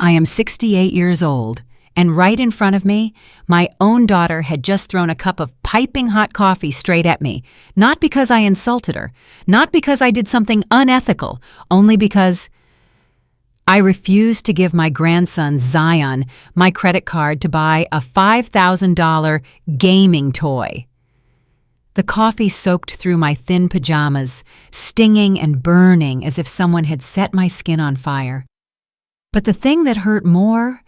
I am 68 years old, and right in front of me, my own daughter had just thrown a cup of piping hot coffee straight at me, not because I insulted her, not because I did something unethical, only because I refused to give my grandson Zion my credit card to buy a $5,000 gaming toy. The coffee soaked through my thin pajamas, stinging and burning as if someone had set my skin on fire. But the thing that hurt more,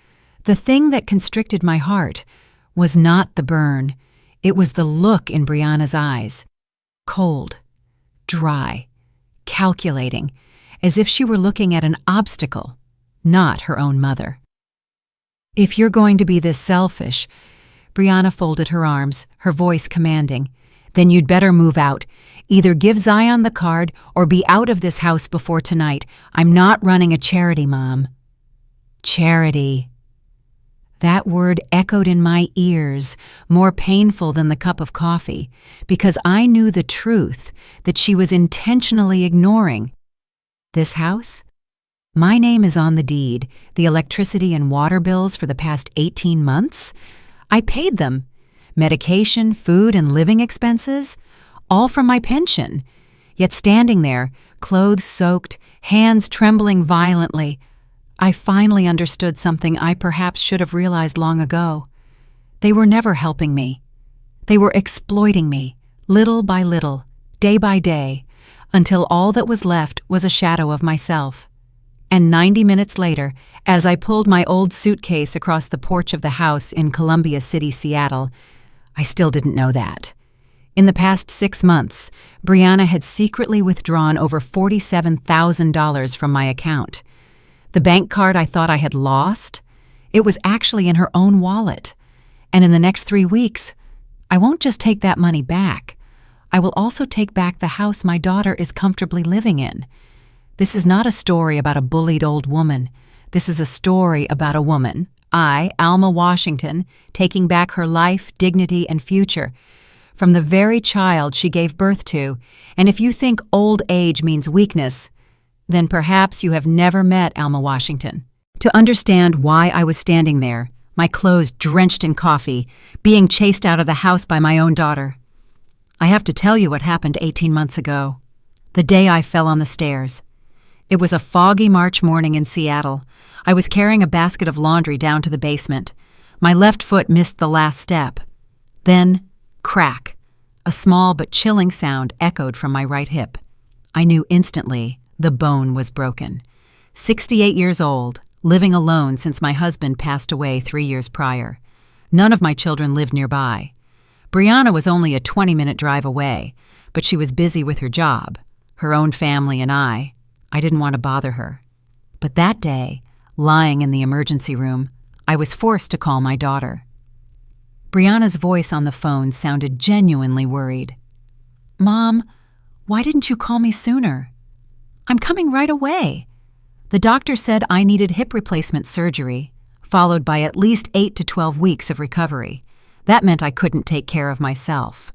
the thing that constricted my heart, was not the burn. It was the look in Brianna's eyes. Cold, dry, calculating, as if she were looking at an obstacle, not her own mother. "If you're going to be this selfish," Brianna folded her arms, her voice commanding, "then you'd better move out. Either give Zion the card or be out of this house before tonight. I'm not running a charity, Mom." Charity. That word echoed in my ears, more painful than the cup of coffee, because I knew the truth that she was intentionally ignoring. This house? My name is on the deed. The electricity and water bills for the past 18 months? I paid them. Medication, food, and living expenses? All from my pension. Yet standing there, clothes soaked, hands trembling violently, I finally understood something I perhaps should have realized long ago. They were never helping me. They were exploiting me, little by little, day by day, until all that was left was a shadow of myself. And 90 minutes later, as I pulled my old suitcase across the porch of the house in Columbia City, Seattle, I still didn't know that. In the past 6 months, Brianna had secretly withdrawn over $47,000 from my account. The bank card I thought I had lost, it was actually in her own wallet. And in the next 3 weeks, I won't just take that money back. I will also take back the house my daughter is comfortably living in. This is not a story about a bullied old woman. This is a story about a woman, I, Alma Washington, taking back her life, dignity, and future from the very child she gave birth to. And if you think old age means weakness, then perhaps you have never met Alma Washington. To understand why I was standing there, my clothes drenched in coffee, being chased out of the house by my own daughter, I have to tell you what happened 18 months ago, the day I fell on the stairs. It was a foggy March morning in Seattle. I was carrying a basket of laundry down to the basement. My left foot missed the last step. Then, crack. A small but chilling sound echoed from my right hip. I knew instantly the bone was broken. 68 years old, living alone since my husband passed away 3 years prior. None of my children lived nearby. Brianna was only a 20-minute drive away, but she was busy with her job, her own family, and I didn't want to bother her. But that day, lying in the emergency room, I was forced to call my daughter. Brianna's voice on the phone sounded genuinely worried. "Mom, why didn't you call me sooner?" "I'm coming right away." The doctor said I needed hip replacement surgery, followed by at least 8 to 12 weeks of recovery. That meant I couldn't take care of myself.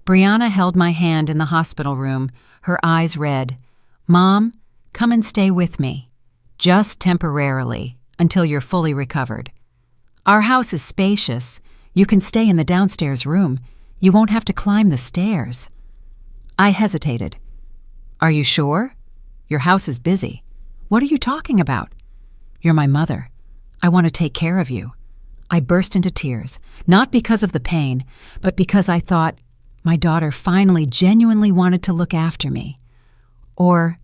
Brianna held my hand in the hospital room, her eyes red. "Mom, come and stay with me. Just temporarily, until you're fully recovered. Our house is spacious. You can stay in the downstairs room. You won't have to climb the stairs." I hesitated. "Are you sure? Your house is busy. What are you talking about?" "You're my mother. I want to take care of you." I burst into tears, not because of the pain, but because I thought my daughter finally genuinely wanted to look after me. Or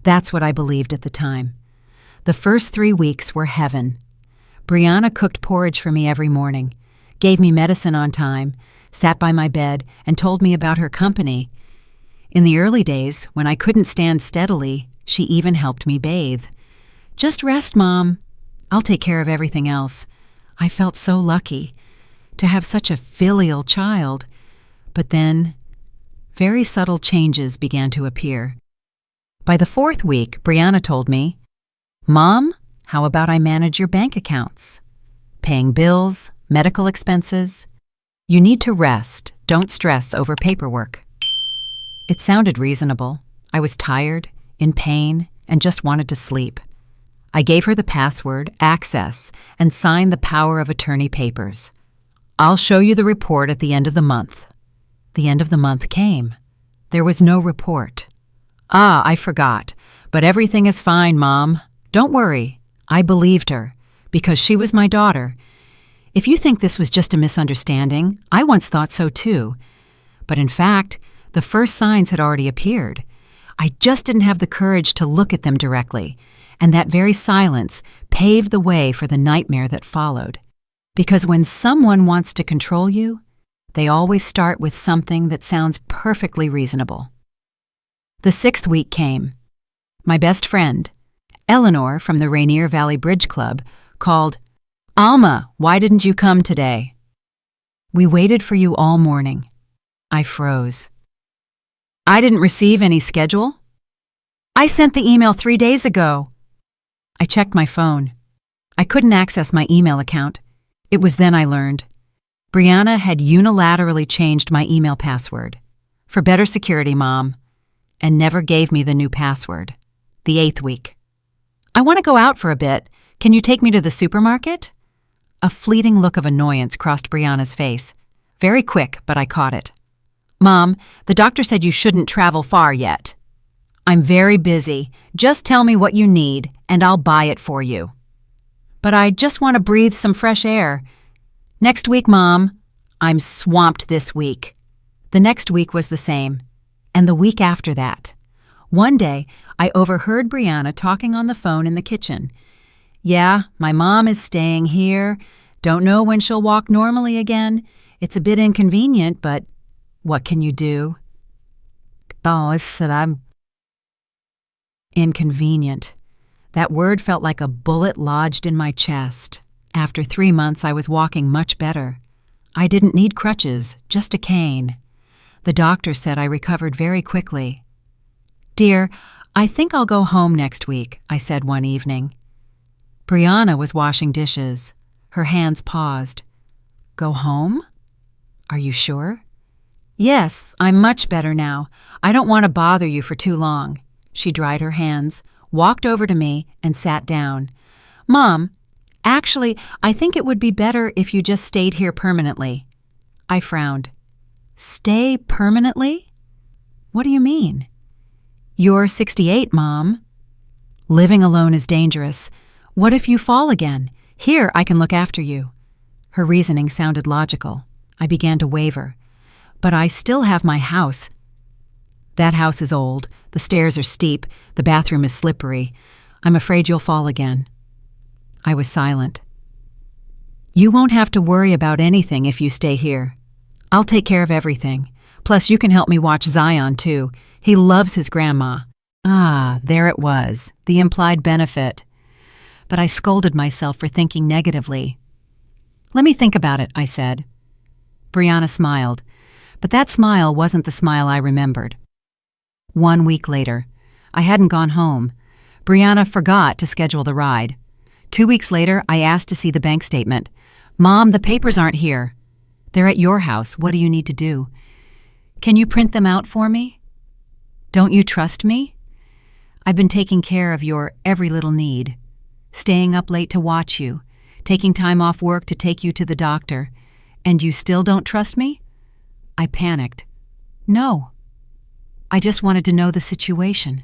that's what I believed at the time. The first 3 weeks were heaven. Brianna cooked porridge for me every morning, gave me medicine on time, sat by my bed, and told me about her company. In the early days, when I couldn't stand steadily, she even helped me bathe. "Just rest, Mom. I'll take care of everything else." I felt so lucky to have such a filial child. But then, very subtle changes began to appear. By the 4th week, Brianna told me, "Mom, how about I manage your bank accounts? Paying bills, medical expenses. You need to rest, don't stress over paperwork." It sounded reasonable. I was tired, in pain, and just wanted to sleep. I gave her the password, access, and signed the power of attorney papers. I'll show you the report at the end of the month. The end of the month came. There was no report. Ah, I forgot. But everything is fine, Mom. Don't worry. I believed her, because she was my daughter. If you think this was just a misunderstanding, I once thought so too. But in fact, the first signs had already appeared. I just didn't have the courage to look at them directly, and that very silence paved the way for the nightmare that followed. Because when someone wants to control you, they always start with something that sounds perfectly reasonable. The 6th week came. My best friend, Eleanor from the Rainier Valley Bridge Club, called, "Alma, why didn't you come today?" "We waited for you all morning." I froze. "I didn't receive any schedule?" "I sent the email 3 days ago." I checked my phone. I couldn't access my email account. It was then I learned. Brianna had unilaterally changed my email password. For better security, Mom. And never gave me the new password. The 8th week. "I want to go out for a bit. Can you take me to the supermarket?" A fleeting look of annoyance crossed Brianna's face. Very quick, but I caught it. "Mom, the doctor said you shouldn't travel far yet." "I'm very busy. Just tell me what you need, and I'll buy it for you." "But I just want to breathe some fresh air." "Next week, Mom." "I'm swamped this week." The next week was the same, and the week after that. One day, I overheard Brianna talking on the phone in the kitchen. "Yeah, my mom is staying here. Don't know when she'll walk normally again. It's a bit inconvenient, but what can you do?" "Oh, said I'm inconvenient." That word felt like a bullet lodged in my chest. After 3 months, I was walking much better. I didn't need crutches, just a cane. The doctor said I recovered very quickly. "Dear, I think I'll go home next week," I said one evening. Brianna was washing dishes. Her hands paused. "Go home? Are you sure?" "Yes, I'm much better now. I don't want to bother you for too long." She dried her hands, walked over to me, and sat down. "Mom, actually, I think it would be better if you just stayed here permanently." I frowned. "Stay permanently? What do you mean?" "You're 68, Mom." "Living alone is dangerous. What if you fall again? Here, I can look after you." Her reasoning sounded logical. I began to waver. "But I still have my house." "That house is old. The stairs are steep. The bathroom is slippery. I'm afraid you'll fall again." I was silent. "You won't have to worry about anything if you stay here. I'll take care of everything. Plus, you can help me watch Zion, too. He loves his grandma." Ah, there it was, the implied benefit. But I scolded myself for thinking negatively. "Let me think about it," I said. Brianna smiled, but that smile wasn't the smile I remembered. 1 week later, I hadn't gone home. Brianna forgot to schedule the ride. 2 weeks later, I asked to see the bank statement. "Mom, the papers aren't here." "They're at your house. What do you need to do?" "Can you print them out for me?" "Don't you trust me?" "I've been taking care of your every little need. Staying up late to watch you, taking time off work to take you to the doctor. And you still don't trust me?" I panicked. "No. I just wanted to know the situation.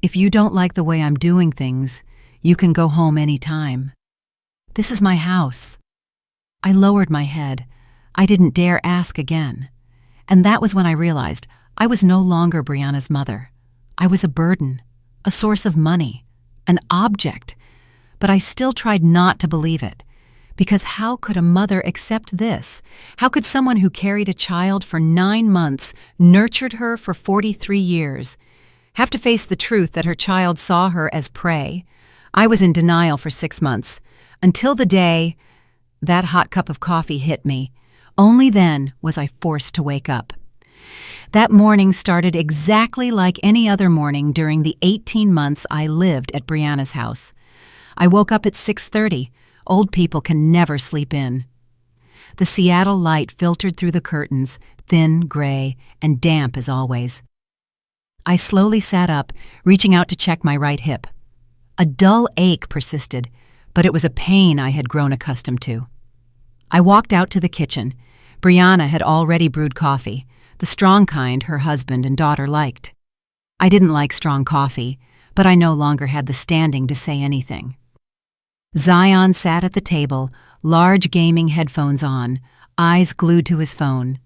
If you don't like the way I'm doing things, you can go home any time. This is my house." I lowered my head. I didn't dare ask again. And that was when I realized I was no longer Brianna's mother. I was a burden, a source of money, an object. But I still tried not to believe it. Because how could a mother accept this? How could someone who carried a child for 9 months, nurtured her for 43 years, have to face the truth that her child saw her as prey? I was in denial for 6 months, until the day that hot cup of coffee hit me. Only then was I forced to wake up. That morning started exactly like any other morning during the 18 months I lived at Brianna's house. I woke up at 6:30. Old people can never sleep in. The Seattle light filtered through the curtains, thin, gray, and damp as always. I slowly sat up, reaching out to check my right hip. A dull ache persisted, but it was a pain I had grown accustomed to. I walked out to the kitchen. Brianna had already brewed coffee, the strong kind her husband and daughter liked. I didn't like strong coffee, but I no longer had the standing to say anything. Zion sat at the table, large gaming headphones on, eyes glued to his phone.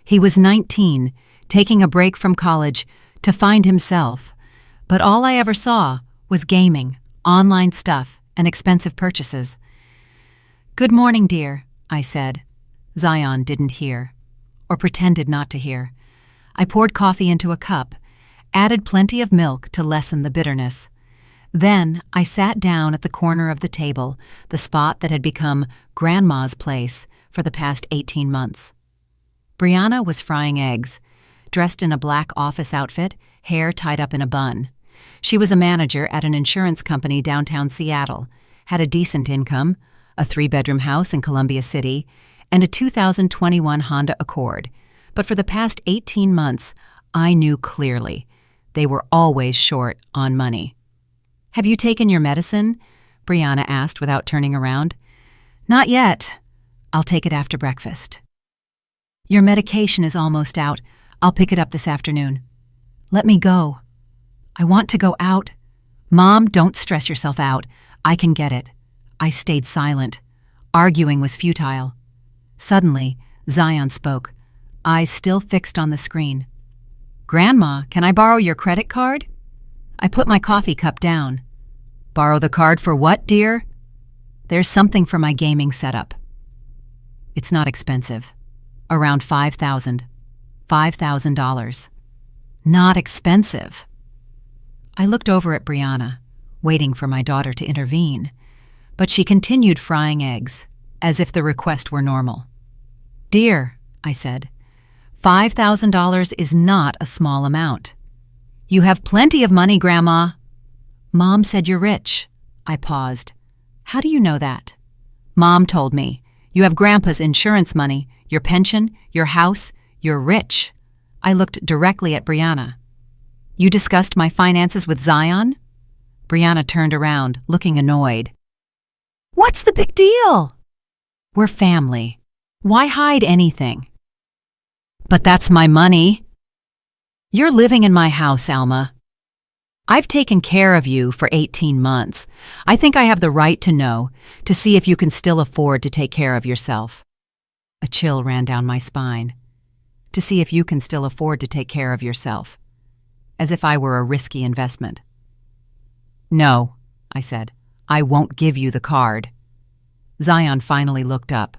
He was 19, taking a break from college to find himself, but all I ever saw was gaming, online stuff, and expensive purchases. "Good morning, dear," I said. Zion didn't hear, or pretended not to hear. I poured coffee into a cup, added plenty of milk to lessen the bitterness. Then I sat down at the corner of the table, the spot that had become Grandma's place for the past 18 months. Brianna was frying eggs, dressed in a black office outfit, hair tied up in a bun. She was a manager at an insurance company downtown Seattle, had a decent income, a 3-bedroom house in Columbia City, and a 2021 Honda Accord. But for the past 18 months, I knew clearly they were always short on money. "Have you taken your medicine?" Brianna asked without turning around. "Not yet. I'll take it after breakfast." "Your medication is almost out. I'll pick it up this afternoon." "Let me go. I want to go out." "Mom, don't stress yourself out. I can get it." I stayed silent. Arguing was futile. Suddenly, Zion spoke, eyes still fixed on the screen. "Grandma, can I borrow your credit card?" I put my coffee cup down. "Borrow the card for what, dear?" "There's something for my gaming setup." "It's not expensive. Around $5,000. Not expensive." I looked over at Brianna, waiting for my daughter to intervene, but she continued frying eggs, as if the request were normal. "Dear," I said, $5,000 is not a small amount." "You have plenty of money, Grandma." "Mom said you're rich." I paused. "How do you know that?" "Mom told me. You have Grandpa's insurance money, your pension, your house. You're rich." I looked directly at Brianna. "You discussed my finances with Zion?" Brianna turned around, looking annoyed. "What's the big deal?" "We're family. Why hide anything?" "But that's my money." "You're living in my house, Alma. I've taken care of you for 18 months. I think I have the right to know, to see if you can still afford to take care of yourself." A chill ran down my spine. "To see if you can still afford to take care of yourself." As if I were a risky investment. "No," I said. "I won't give you the card." Zion finally looked up.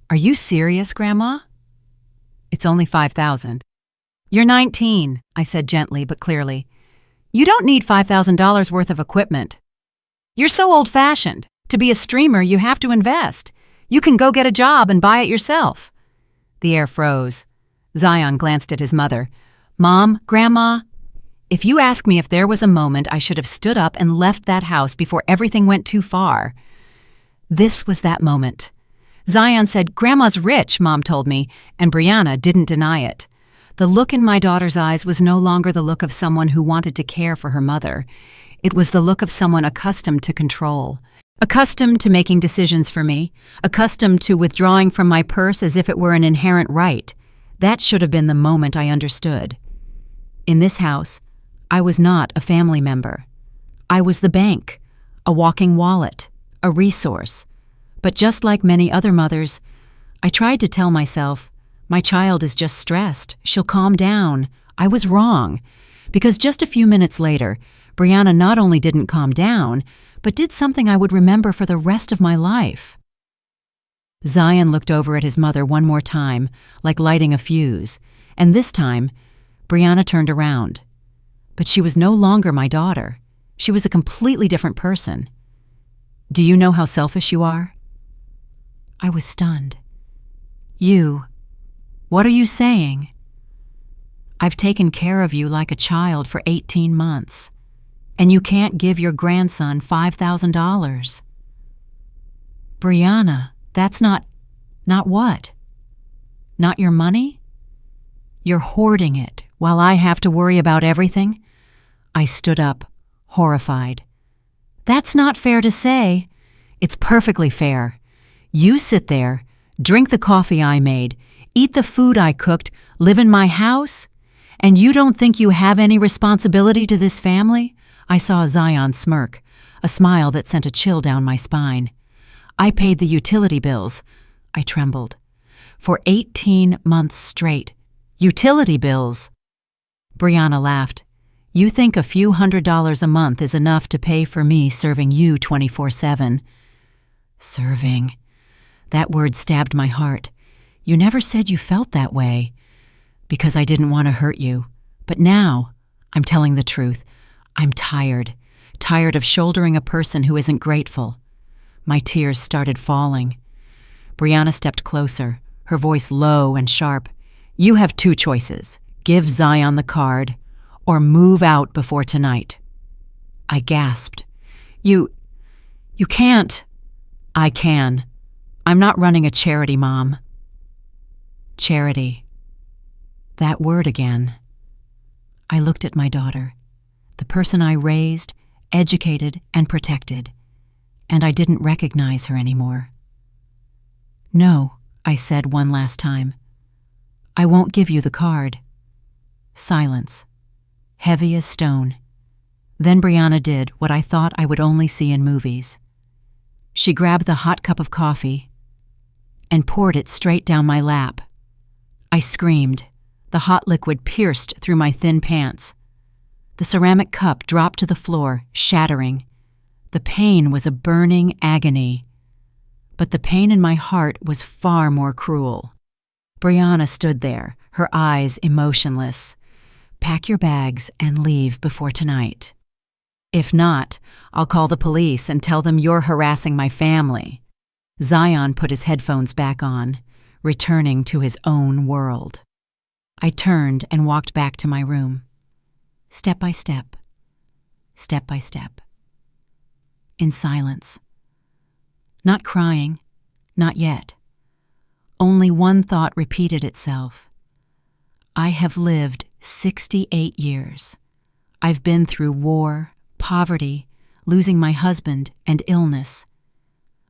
"Are you serious, Grandma?" "It's only $5,000. "You're 19, I said gently but clearly. "You don't need $5,000 worth of equipment. You're so old-fashioned. To be a streamer, you have to invest. You can go get a job and buy it yourself." The air froze. Zion glanced at his mother. "Mom, Grandma, if you ask me if there was a moment I should have stood up and left that house before everything went too far, this was that moment." Zion said, "Grandma's rich," Mom told me, and Brianna didn't deny it. The look in my daughter's eyes was no longer the look of someone who wanted to care for her mother. It was the look of someone accustomed to control, accustomed to making decisions for me, accustomed to withdrawing from my purse as if it were an inherent right. That should have been the moment I understood. In this house, I was not a family member. I was the bank, a walking wallet, a resource. But just like many other mothers, I tried to tell myself, my child is just stressed. She'll calm down. I was wrong, because just a few minutes later, Brianna not only didn't calm down, but did something I would remember for the rest of my life. Zion looked over at his mother one more time, like lighting a fuse, and this time, Brianna turned around. But she was no longer my daughter. She was a completely different person. "Do you know how selfish you are?" I was stunned. "You? What are you saying?" "I've taken care of you like a child for 18 months, and you can't give your grandson $5,000. Brianna, that's not what? Not your money? You're hoarding it while I have to worry about everything?" I stood up, horrified. That's not fair to say. It's perfectly fair. You sit there, drink the coffee I made, eat the food I cooked, live in my house, and you don't think you have any responsibility to this family? I saw Zion smirk, a smile that sent a chill down my spine. I paid the utility bills. I trembled. For 18 months straight. Utility bills. Brianna laughed. You think a few $100s a month is enough to pay for me serving you 24/7. Serving. That word stabbed my heart. You never said you felt that way. Because I didn't want to hurt you. But now, I'm telling the truth. I'm tired. Tired of shouldering a person who isn't grateful. My tears started falling. Brianna stepped closer, her voice low and sharp. You have two choices. Give Zion the card, or move out before tonight. I gasped. You can't. I can. I'm not running a charity, Mom. Charity. That word again. I looked at my daughter, the person I raised, educated, and protected, and I didn't recognize her anymore. No, I said one last time. I won't give you the card. Silence. Heavy as stone. Then Brianna did what I thought I would only see in movies. She grabbed the hot cup of coffee and poured it straight down my lap. I screamed. The hot liquid pierced through my thin pants. The ceramic cup dropped to the floor, shattering. The pain was a burning agony. But the pain in my heart was far more cruel. Brianna stood there, her eyes emotionless. Pack your bags and leave before tonight. If not, I'll call the police and tell them you're harassing my family. Zion put his headphones back on, returning to his own world. I turned and walked back to my room. Step by step. Step by step. In silence. Not crying, not yet. Only one thought repeated itself. I have lived 68 years. I've been through war, poverty, losing my husband, and illness.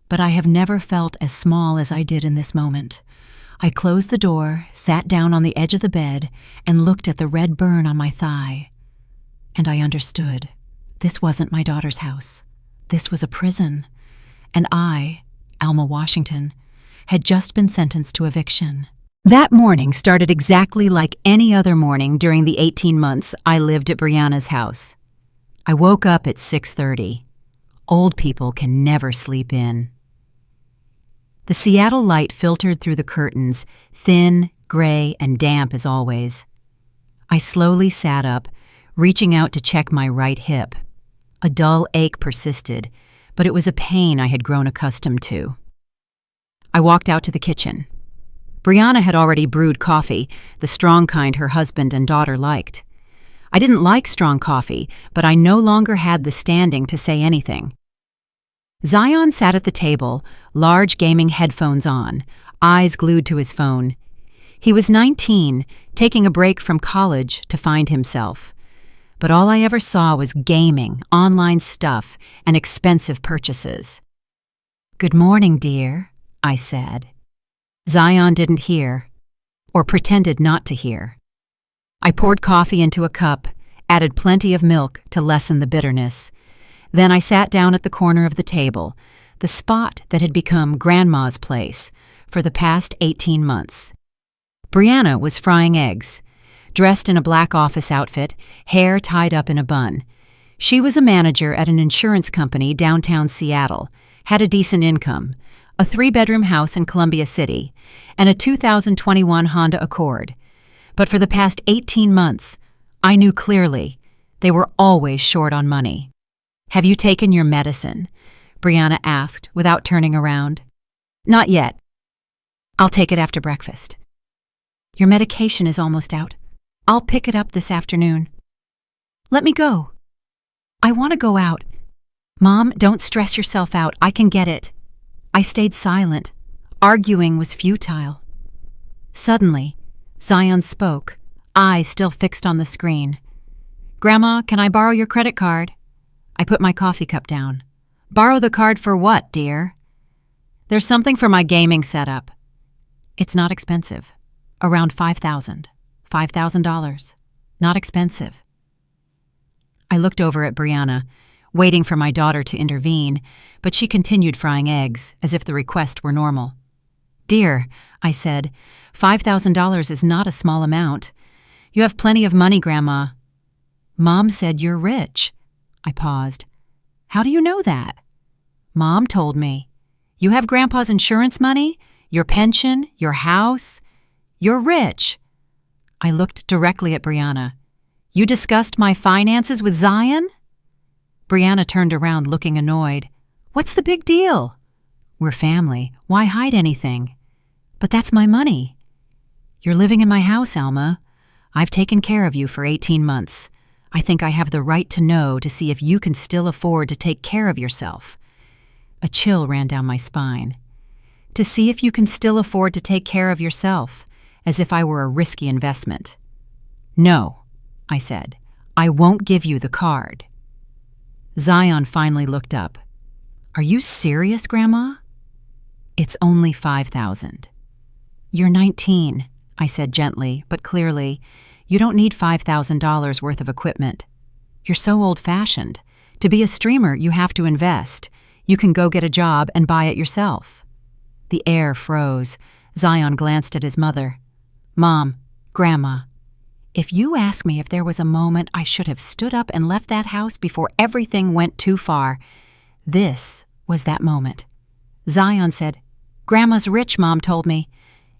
But I have never felt as small as I did in this moment. I closed the door, sat down on the edge of the bed, and looked at the red burn on my thigh. And I understood. This wasn't my daughter's house. This was a prison. And I, Alma Washington, had just been sentenced to eviction. That morning started exactly like any other morning during the 18 months I lived at Brianna's house. I woke up at 6:30. Old people can never sleep in. The Seattle light filtered through the curtains, thin, gray, and damp as always. I slowly sat up, reaching out to check my right hip. A dull ache persisted, but it was a pain I had grown accustomed to. I walked out to the kitchen. Brianna had already brewed coffee, the strong kind her husband and daughter liked. I didn't like strong coffee, but I no longer had the standing to say anything. Zion sat at the table, large gaming headphones on, eyes glued to his phone. He was 19, taking a break from college to find himself. But all I ever saw was gaming, online stuff, and expensive purchases. "Good morning, dear," I said. Zion didn't hear, or pretended not to hear. I poured coffee into a cup, added plenty of milk to lessen the bitterness. Then I sat down at the corner of the table, the spot that had become Grandma's place for the past 18 months. Brianna was frying eggs, dressed in a black office outfit, hair tied up in a bun. She was a manager at an insurance company downtown Seattle, had a decent income, a 3-bedroom house in Columbia City, and a 2021 Honda Accord. But for the past 18 months, I knew clearly they were always short on money. "Have you taken your medicine?" Brianna asked without turning around. "Not yet. I'll take it after breakfast." "Your medication is almost out. I'll pick it up this afternoon." "Let me go. I want to go out." "Mom, don't stress yourself out. I can get it." I stayed silent. Arguing was futile. Suddenly, Zion spoke, eyes still fixed on the screen. "Grandma, can I borrow your credit card?" I put my coffee cup down. Borrow the card for what, dear? There's something for my gaming setup. It's not expensive. Around $5,000. $5,000. Not expensive. I looked over at Brianna, waiting for my daughter to intervene, but she continued frying eggs, as if the request were normal. Dear, I said, $5,000 is not a small amount. You have plenty of money, Grandma. Mom said you're rich. I paused. How do you know that? Mom told me. You have Grandpa's insurance money, your pension, your house. You're rich. I looked directly at Brianna. You discussed my finances with Zion? Brianna turned around looking annoyed. What's the big deal? We're family. Why hide anything? But that's my money. You're living in my house, Alma. I've taken care of you for 18 months. I think I have the right to know to see if you can still afford to take care of yourself. A chill ran down my spine. To see if you can still afford to take care of yourself, as if I were a risky investment. No, I said. I won't give you the card. Zion finally looked up. Are you serious, Grandma? It's only $5,000. You're 19, I said gently, but clearly. You don't need $5,000 worth of equipment. You're so old-fashioned. To be a streamer, you have to invest. You can go get a job and buy it yourself. The air froze. Zion glanced at his mother. Mom, Grandma, if you ask me if there was a moment I should have stood up and left that house before everything went too far, this was that moment. Zion said, Grandma's rich, Mom told me.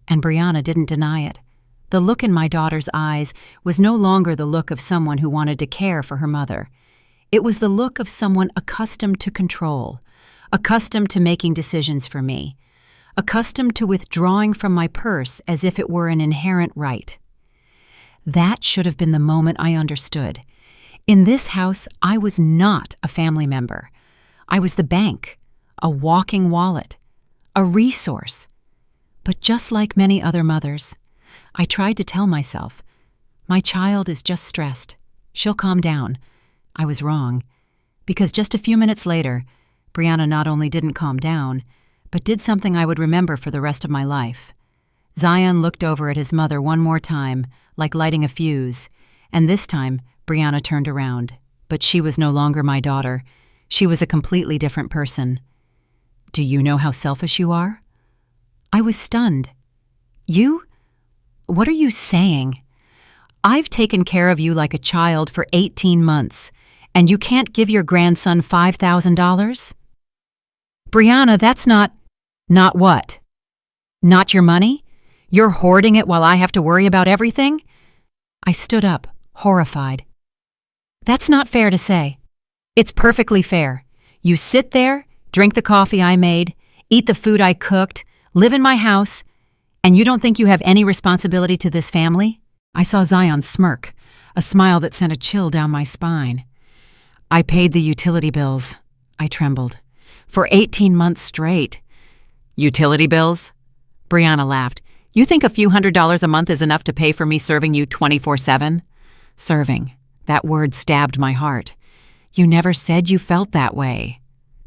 And Brianna didn't deny it. The look in my daughter's eyes was no longer the look of someone who wanted to care for her mother. It was the look of someone accustomed to control, accustomed to making decisions for me, accustomed to withdrawing from my purse as if it were an inherent right. That should have been the moment I understood. In this house, I was not a family member. I was the bank, a walking wallet, a resource. But just like many other mothers, I tried to tell myself, my child is just stressed. She'll calm down. I was wrong, because just a few minutes later, Brianna not only didn't calm down, but did something I would remember for the rest of my life. Zion looked over at his mother one more time, like lighting a fuse, and this time Brianna turned around. But she was no longer my daughter. She was a completely different person. Do you know how selfish you are? I was stunned. You? What are you saying? I've taken care of you like a child for 18 months, and you can't give your grandson $5,000? Brianna, that's not... Not what? Not your money? You're hoarding it while I have to worry about everything? I stood up, horrified. That's not fair to say. It's perfectly fair. You sit there, drink the coffee I made, eat the food I cooked, live in my house, and you don't think you have any responsibility to this family? I saw Zion smirk, a smile that sent a chill down my spine. I paid the utility bills. I trembled. For 18 months straight. Utility bills? Brianna laughed. You think a few $100s a month is enough to pay for me serving you 24/7? Serving. That word stabbed my heart. You never said you felt that way.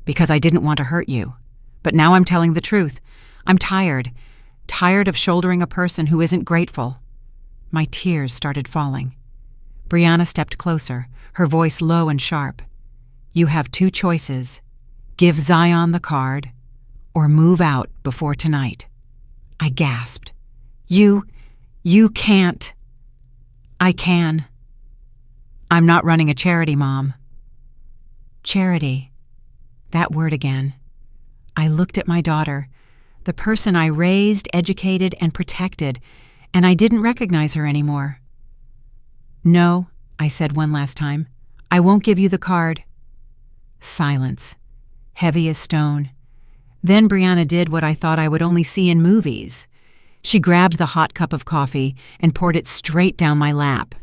Because I didn't want to hurt you. But now I'm telling the truth. I'm tired. Tired of shouldering a person who isn't grateful. My tears started falling. Brianna stepped closer, her voice low and sharp. You have two choices. Give Zion the card, or move out before tonight. I gasped. You can't. I can. I'm not running a charity, Mom. Charity. That word again. I looked at my daughter, the person I raised, educated, and protected, and I didn't recognize her anymore. No, I said one last time. I won't give you the card. Silence. Heavy as stone. Then Brianna did what I thought I would only see in movies. She grabbed the hot cup of coffee and poured it straight down my lap.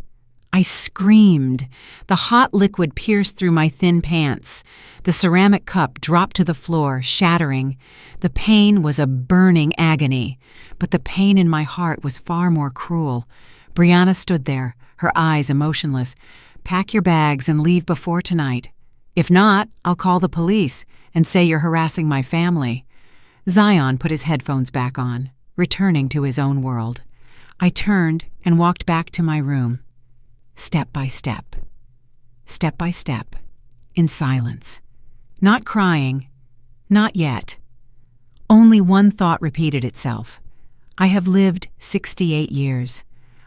I screamed. The hot liquid pierced through my thin pants. The ceramic cup dropped to the floor, shattering. The pain was a burning agony, but the pain in my heart was far more cruel. Brianna stood there, her eyes emotionless. Pack your bags and leave before tonight. If not, I'll call the police and say you're harassing my family." Zion put his headphones back on, returning to his own world. I turned and walked back to my room. Step by step, in silence. Not crying, not yet. Only one thought repeated itself. I have lived 68 years.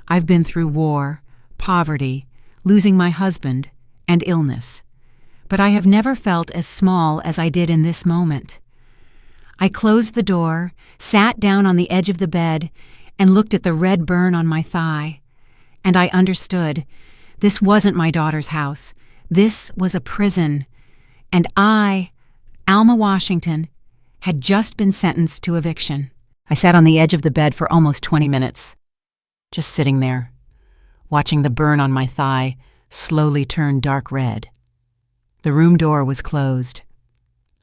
I've been through war, poverty, losing my husband, and illness. But I have never felt as small as I did in this moment. I closed the door, sat down on the edge of the bed, and looked at the red burn on my thigh. And I understood. This wasn't my daughter's house. This was a prison. And I, Alma Washington, had just been sentenced to eviction. I sat on the edge of the bed for almost 20 minutes, just sitting there, watching the burn on my thigh slowly turn dark red. The room door was closed.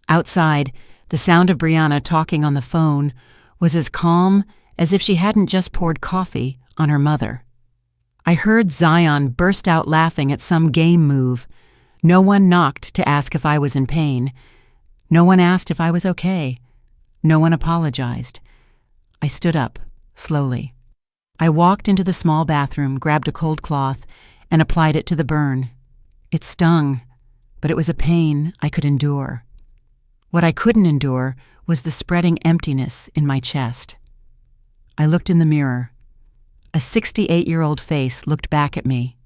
Outside, the sound of Brianna talking on the phone was as calm as if she hadn't just poured coffee on her mother. I heard Zion burst out laughing at some game move. No one knocked to ask if I was in pain. No one asked if I was okay. No one apologized. I stood up, slowly. I walked into the small bathroom, grabbed a cold cloth, and applied it to the burn. It stung, but it was a pain I could endure. What I couldn't endure was the spreading emptiness in my chest. I looked in the mirror. A 68-year-old face looked back at me.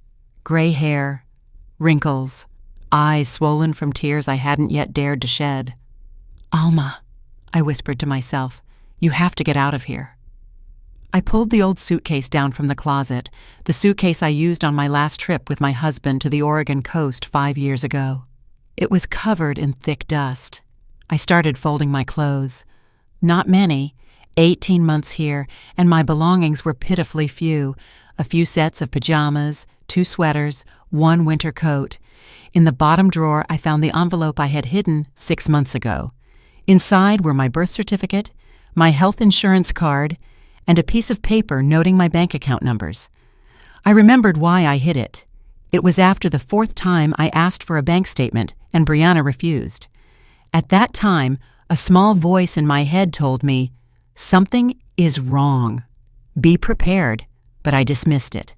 Gray hair, wrinkles, eyes swollen from tears I hadn't yet dared to shed. "Alma," I whispered to myself, "you have to get out of here." I pulled the old suitcase down from the closet, the suitcase I used on my last trip with my husband to the Oregon coast 5 years ago. It was covered in thick dust. I started folding my clothes. Not many, 18 months here, and my belongings were pitifully few. A few sets of pajamas, 2 sweaters, 1 winter coat. In the bottom drawer, I found the envelope I had hidden 6 months ago. Inside were my birth certificate, my health insurance card, and a piece of paper noting my bank account numbers. I remembered why I hid it. It was after the 4th time I asked for a bank statement, and Brianna refused. At that time, a small voice in my head told me, "Something is wrong. Be prepared," but I dismissed it.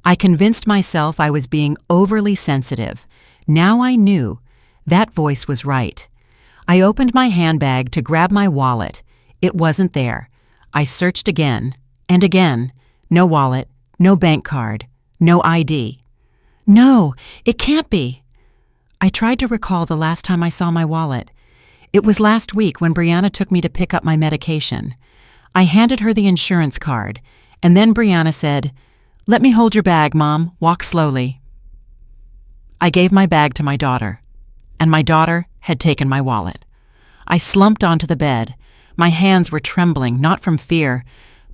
I convinced myself I was being overly sensitive. Now I knew. That voice was right. I opened my handbag to grab my wallet. It wasn't there. I searched again and again. No wallet, no bank card, no ID. No, it can't be. I tried to recall the last time I saw my wallet. It was last week when Brianna took me to pick up my medication. I handed her the insurance card, and then Brianna said, "Let me hold your bag, Mom. Walk slowly." I gave my bag to my daughter, and my daughter had taken my wallet. I slumped onto the bed. My hands were trembling, not from fear,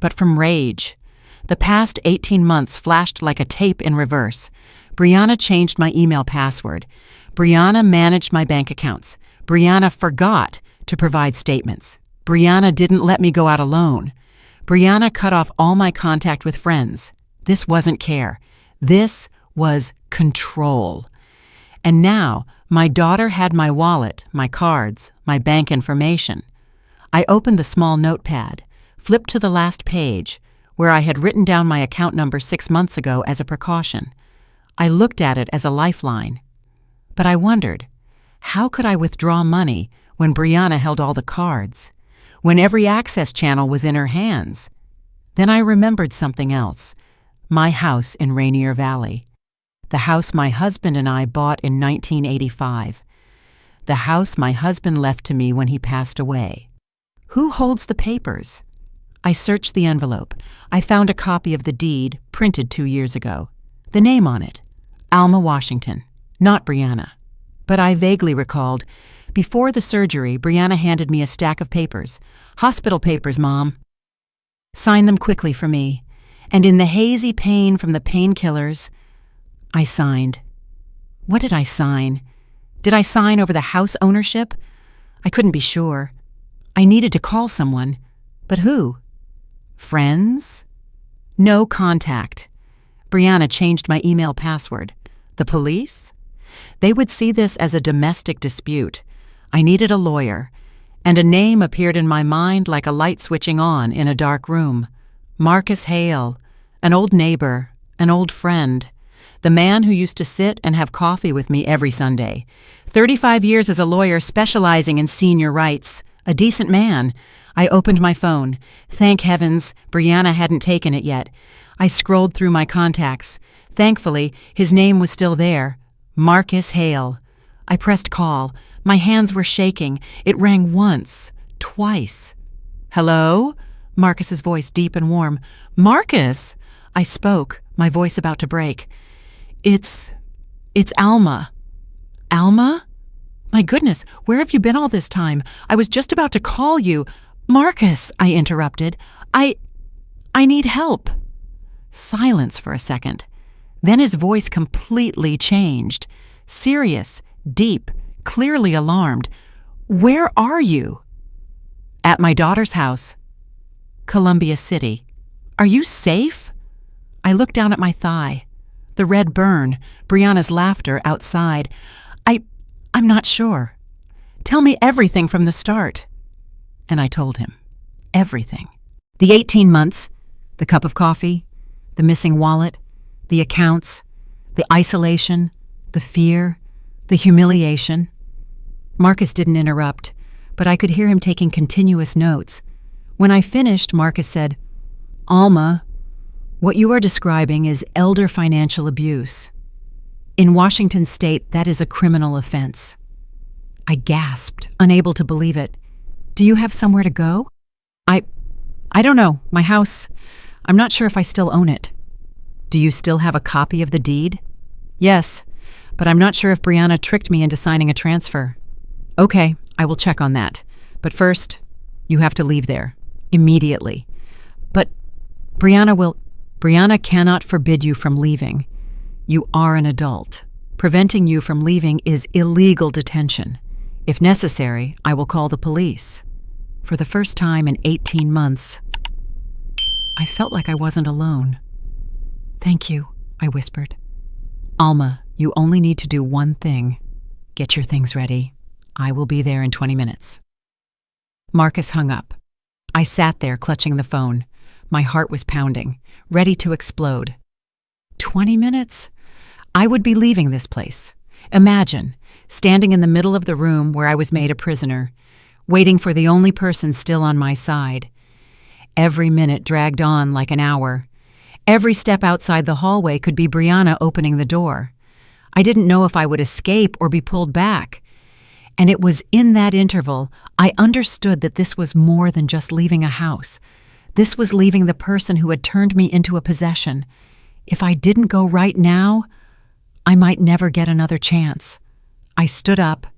but from rage. The past 18 months flashed like a tape in reverse. Brianna changed my email password. Brianna managed my bank accounts. Brianna forgot to provide statements. Brianna didn't let me go out alone. Brianna cut off all my contact with friends. This wasn't care. This was control. And now, my daughter had my wallet, my cards, my bank information. I opened the small notepad, flipped to the last page, where I had written down my account number 6 months ago as a precaution. I looked at it as a lifeline. But I wondered, how could I withdraw money when Brianna held all the cards, when every access channel was in her hands? Then I remembered something else, my house in Rainier Valley. The house my husband and I bought in 1985. The house my husband left to me when he passed away. Who holds the papers? I searched the envelope. I found a copy of the deed printed 2 years ago. The name on it, Alma Washington, not Brianna. But I vaguely recalled, before the surgery, Brianna handed me a stack of papers. "Hospital papers, Mom. Sign them quickly for me." And in the hazy pain from the painkillers, I signed. What did I sign? Did I sign over the house ownership? I couldn't be sure. I needed to call someone. But who? Friends? No contact. Brianna changed my email password. The police? They would see this as a domestic dispute. I needed a lawyer, and a name appeared in my mind like a light switching on in a dark room. Marcus Hale, an old neighbor, an old friend, the man who used to sit and have coffee with me every Sunday. 35 years as a lawyer specializing in senior rights. A decent man. I opened my phone. Thank heavens, Brianna hadn't taken it yet. I scrolled through my contacts. Thankfully, his name was still there. Marcus Hale. I pressed call. My hands were shaking. It rang once, twice. Hello? Marcus's voice deep and warm. Marcus! I spoke, my voice about to break. It's Alma. Alma? My goodness, where have you been all this time? I was just about to call you. Marcus, I interrupted. I need help. Silence for a second. Then his voice completely changed. Serious, deep, clearly alarmed. Where are you? At my daughter's house. Columbia City. Are you safe? I looked down at my thigh. The red burn, Brianna's laughter outside. I'm not sure. Tell me everything from the start. And I told him. Everything. The 18 months, the cup of coffee, the missing wallet, the accounts, the isolation, the fear, the humiliation. Marcus didn't interrupt, but I could hear him taking continuous notes. When I finished, Marcus said, Alma, what you are describing is elder financial abuse. In Washington state, that is a criminal offense. I gasped, unable to believe it. Do you have somewhere to go? I don't know. My house. I'm not sure if I still own it. Do you still have a copy of the deed? Yes, but I'm not sure if Brianna tricked me into signing a transfer. Okay, I will check on that. But first, you have to leave there. Immediately. But Brianna cannot forbid you from leaving. You are an adult. Preventing you from leaving is illegal detention. If necessary, I will call the police. For the first time in 18 months, I felt like I wasn't alone. Thank you, I whispered. Alma, you only need to do one thing. Get your things ready. I will be there in 20 minutes. Marcus hung up. I sat there clutching the phone. My heart was pounding, ready to explode. 20 minutes? I would be leaving this place. Imagine, standing in the middle of the room where I was made a prisoner, waiting for the only person still on my side. Every minute dragged on like an hour. Every step outside the hallway could be Brianna opening the door. I didn't know if I would escape or be pulled back. And it was in that interval I understood that this was more than just leaving a house. This was leaving the person who had turned me into a possession. If I didn't go right now, I might never get another chance. I stood up,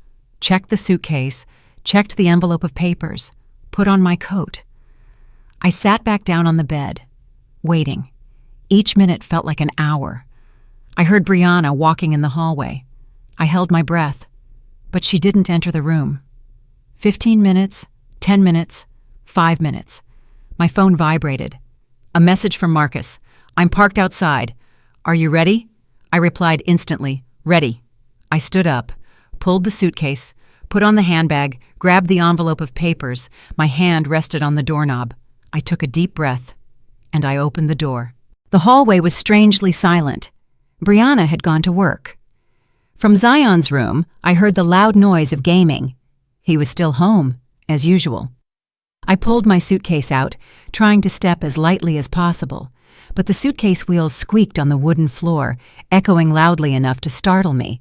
checked the suitcase, checked the envelope of papers, put on my coat. I sat back down on the bed, waiting. Each minute felt like an hour. I heard Brianna walking in the hallway. I held my breath, but she didn't enter the room. 15 minutes, 10 minutes, 5 minutes. My phone vibrated. A message from Marcus. I'm parked outside. Are you ready? I replied instantly, ready. I stood up, pulled the suitcase, put on the handbag, grabbed the envelope of papers. My hand rested on the doorknob. I took a deep breath, and I opened the door. The hallway was strangely silent. Brianna had gone to work. From Zion's room, I heard the loud noise of gaming. He was still home, as usual. I pulled my suitcase out, trying to step as lightly as possible, but the suitcase wheels squeaked on the wooden floor, echoing loudly enough to startle me.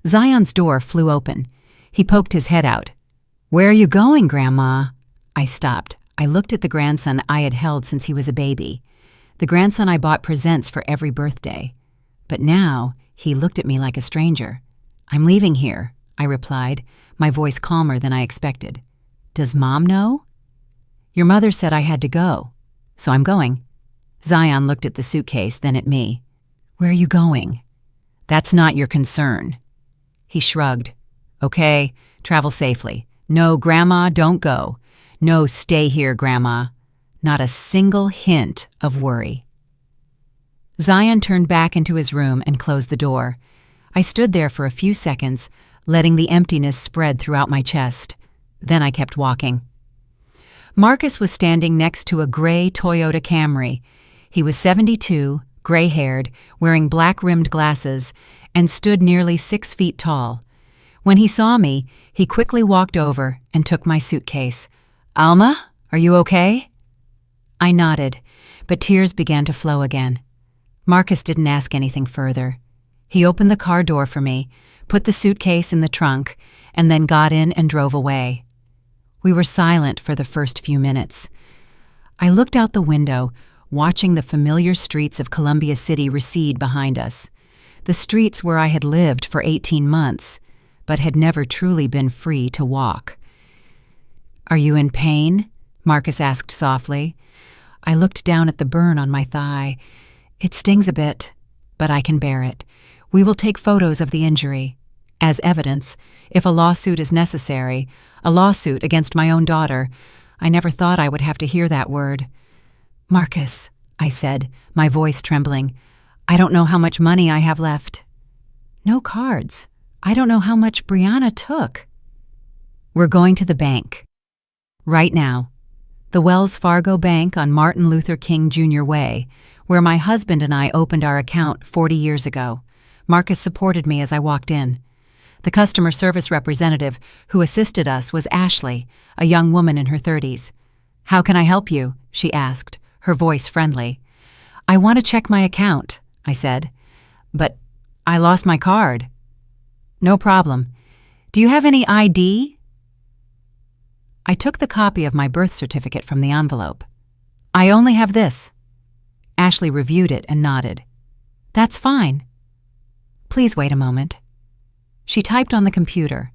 Zion's door flew open. He poked his head out. Where are you going, Grandma? I stopped. I looked at the grandson I had held since he was a baby, the grandson I bought presents for every birthday. But now, he looked at me like a stranger. I'm leaving here, I replied, my voice calmer than I expected. Does Mom know? Your mother said I had to go, so I'm going. Zion looked at the suitcase, then at me. Where are you going? That's not your concern. He shrugged. Okay, travel safely. No, Grandma, don't go. No, stay here, Grandma. Not a single hint of worry. Zion turned back into his room and closed the door. I stood there for a few seconds, letting the emptiness spread throughout my chest. Then I kept walking. Marcus was standing next to a gray Toyota Camry. He was 72, gray-haired, wearing black-rimmed glasses, and stood nearly 6 feet tall. When he saw me, he quickly walked over and took my suitcase. "Alma, are you okay?" I nodded, but tears began to flow again. Marcus didn't ask anything further. He opened the car door for me, put the suitcase in the trunk, and then got in and drove away. We were silent for the first few minutes. I looked out the window, watching the familiar streets of Columbia City recede behind us. The streets where I had lived for 18 months, but had never truly been free to walk. "Are you in pain?" Marcus asked softly. I looked down at the burn on my thigh. "It stings a bit, but I can bear it. We will take photos of the injury. As evidence, if a lawsuit is necessary, a lawsuit against my own daughter. I never thought I would have to hear that word." "Marcus," I said, my voice trembling, "I don't know how much money I have left." "No cards. I don't know how much Brianna took." "We're going to the bank. Right now. The Wells Fargo Bank on Martin Luther King Jr. Way, where my husband and I opened our account 40 years ago." Marcus supported me as I walked in. The customer service representative who assisted us was Ashley, a young woman in her 30s. "How can I help you?" she asked, her voice friendly. "I want to check my account," I said. "But I lost my card." "No problem. Do you have any ID?" I took the copy of my birth certificate from the envelope. "I only have this." Ashley reviewed it and nodded. "That's fine. Please wait a moment." She typed on the computer.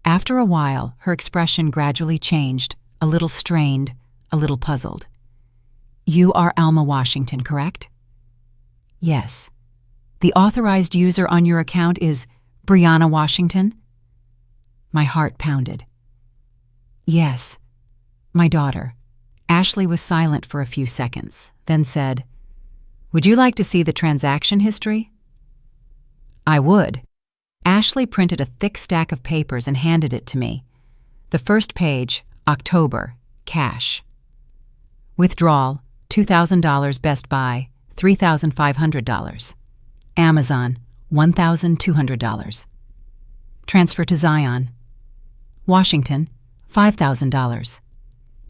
After a while, her expression gradually changed, a little strained, a little puzzled. "You are Alma Washington, correct?" "Yes." "The authorized user on your account is Brianna Washington?" My heart pounded. "Yes, my daughter." Ashley was silent for a few seconds, then said, "Would you like to see the transaction history?" "I would." Ashley printed a thick stack of papers and handed it to me. The first page, October, cash. Withdrawal, $2,000 Best Buy, $3,500. Amazon, $1,200. Transfer to Zion. Washington, $5,000.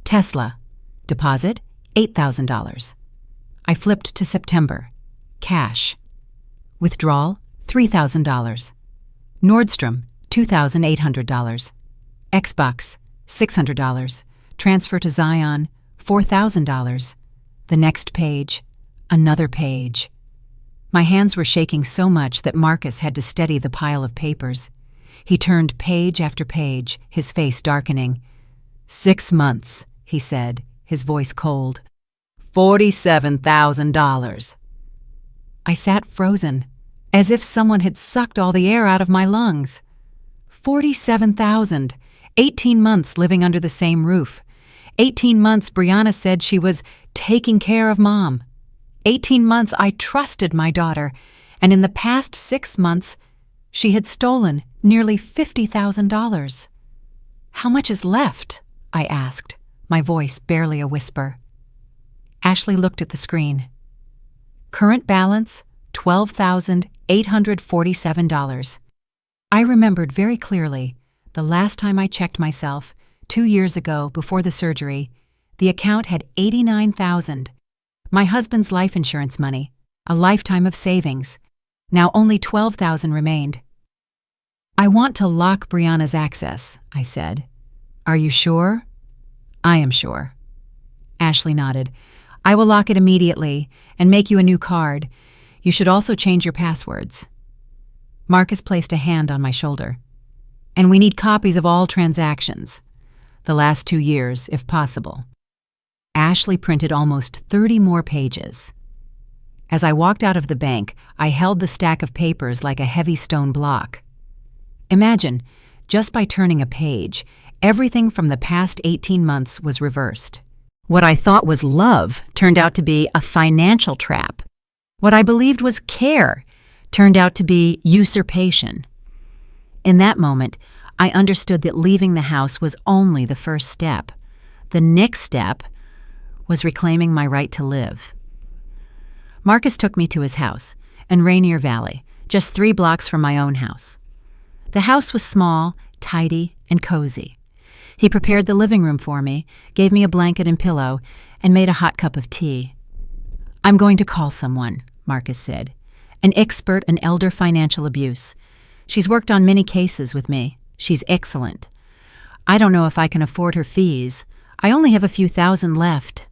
Tesla, deposit, $8,000. I flipped to September. Cash. Withdrawal, $3,000. Nordstrom, $2,800. Xbox, $600. Transfer to Zion, $4,000. The next page, another page. My hands were shaking so much that Marcus had to steady the pile of papers. He turned page after page, his face darkening. 6 months, he said, his voice cold. $47,000. I sat frozen, as if someone had sucked all the air out of my lungs. 47,000, 18 months living under the same roof. 18 months Brianna said she was taking care of Mom. 18 months I trusted my daughter, and in the past 6 months, she had stolen nearly $50,000. "How much is left?" I asked, my voice barely a whisper. Ashley looked at the screen. Current balance, $12,847. I remembered very clearly the last time I checked myself, 2 years ago before the surgery, the account had $89,000. My husband's life insurance money, a lifetime of savings. Now only $12,000 remained. "I want to lock Brianna's access," I said. "Are you sure?" "I am sure." Ashley nodded. "I will lock it immediately and make you a new card. You should also change your passwords." Marcus placed a hand on my shoulder. "And we need copies of all transactions. The last 2 years, if possible." Ashley printed almost 30 more pages. As I walked out of the bank, I held the stack of papers like a heavy stone block. Imagine, just by turning a page, everything from the past 18 months was reversed. What I thought was love turned out to be a financial trap. What I believed was care turned out to be usurpation. In that moment, I understood that leaving the house was only the first step. The next step was reclaiming my right to live. Marcus took me to his house in Rainier Valley, just 3 blocks from my own house. The house was small, tidy, and cozy. He prepared the living room for me, gave me a blanket and pillow, and made a hot cup of tea. "I'm going to call someone," Marcus said, "an expert in elder financial abuse. She's worked on many cases with me. She's excellent. I don't know if I can afford her fees. I only have a few thousand left.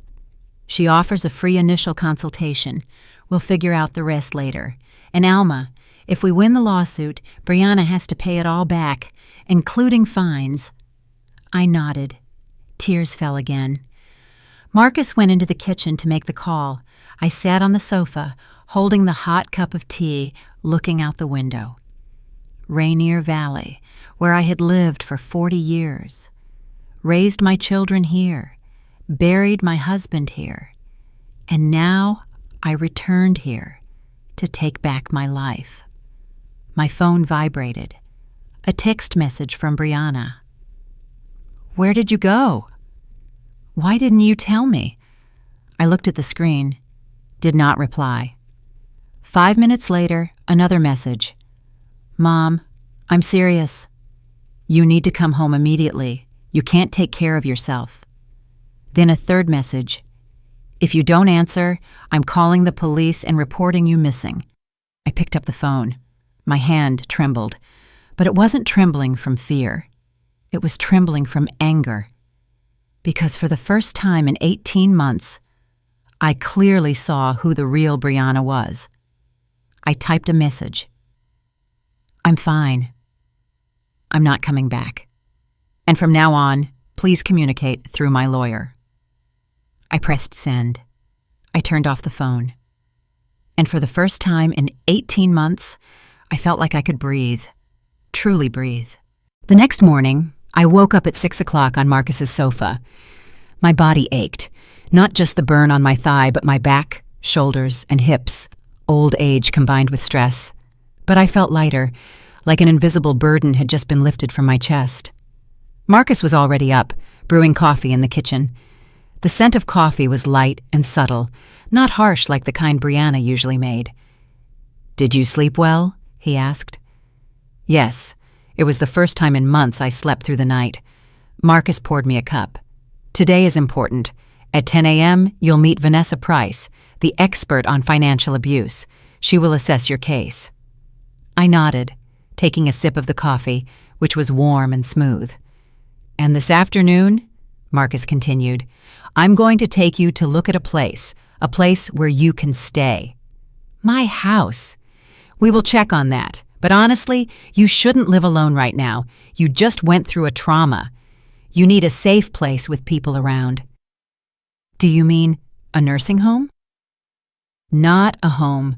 She offers a free initial consultation. We'll figure out the rest later. And Alma, if we win the lawsuit, Brianna has to pay it all back, including fines." I nodded. Tears fell again. Marcus went into the kitchen to make the call. I sat on the sofa, holding the hot cup of tea, looking out the window. Rainier Valley, where I had lived for 40 years. Raised my children here, buried my husband here, and now I returned here to take back my life. My phone vibrated. A text message from Brianna. "Where did you go? Why didn't you tell me?" I looked at the screen, did not reply. 5 minutes later, another message. "Mom, I'm serious. You need to come home immediately. You can't take care of yourself." Then a third message. "If you don't answer, I'm calling the police and reporting you missing." I picked up the phone. My hand trembled, but it wasn't trembling from fear. It was trembling from anger. Because for the first time in 18 months, I clearly saw who the real Brianna was. I typed a message. "I'm fine. I'm not coming back. And from now on, please communicate through my lawyer." I pressed send. I turned off the phone. And for the first time in 18 months, I felt like I could breathe. Truly breathe. The next morning, I woke up at 6 o'clock on Marcus's sofa. My body ached, not just the burn on my thigh, but my back, shoulders, and hips, old age combined with stress. But I felt lighter, like an invisible burden had just been lifted from my chest. Marcus was already up, brewing coffee in the kitchen. The scent of coffee was light and subtle, not harsh like the kind Brianna usually made. "Did you sleep well?" he asked. Yes. It was the first time in months I slept through the night. Marcus poured me a cup. "Today is important. At 10 a.m., you'll meet Vanessa Price, the expert on financial abuse. She will assess your case." I nodded, taking a sip of the coffee, which was warm and smooth. "And this afternoon," Marcus continued, "I'm going to take you to look at a place where you can stay." "My house." "We will check on that. But honestly, you shouldn't live alone right now. You just went through a trauma. You need a safe place with people around." "Do you mean a nursing home?" "Not a home.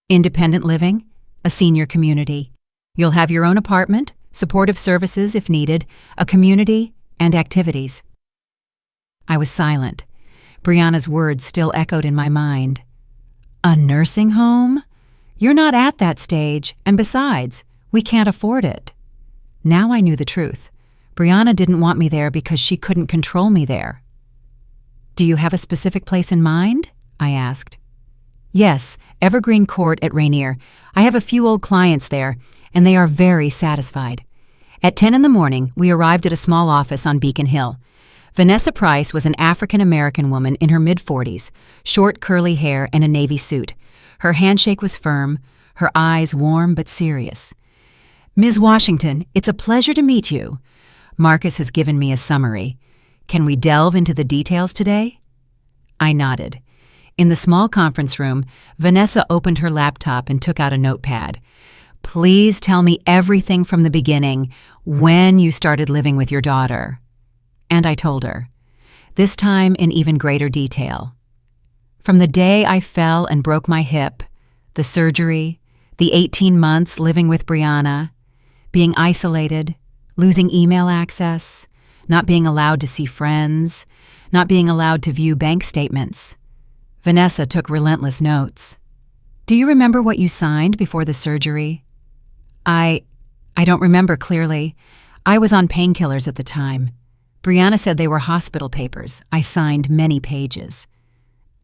Independent living, a senior community. You'll have your own apartment, supportive services if needed, a community, and activities." I was silent. Brianna's words still echoed in my mind. "A nursing home? You're not at that stage, and besides, we can't afford it." Now I knew the truth. Brianna didn't want me there because she couldn't control me there. "Do you have a specific place in mind?" I asked. "Yes, Evergreen Court at Rainier. I have a few old clients there, and they are very satisfied." At 10 in the morning, we arrived at a small office on Beacon Hill. Vanessa Price was an African-American woman in her mid-40s, short curly hair and a navy suit. Her handshake was firm, her eyes warm but serious. "Ms. Washington, it's a pleasure to meet you." Marcus has given me a summary. "Can we delve into the details today?" I nodded. In the small conference room, Vanessa opened her laptop and took out a notepad. "Please tell me everything from the beginning, when you started living with your daughter." And I told her, this time in even greater detail. From the day I fell and broke my hip, the surgery, the 18 months living with Brianna, being isolated, losing email access, not being allowed to see friends, not being allowed to view bank statements. Vanessa took relentless notes. Do you remember what you signed before the surgery? I don't remember clearly. I was on painkillers at the time. Brianna said they were hospital papers. I signed many pages.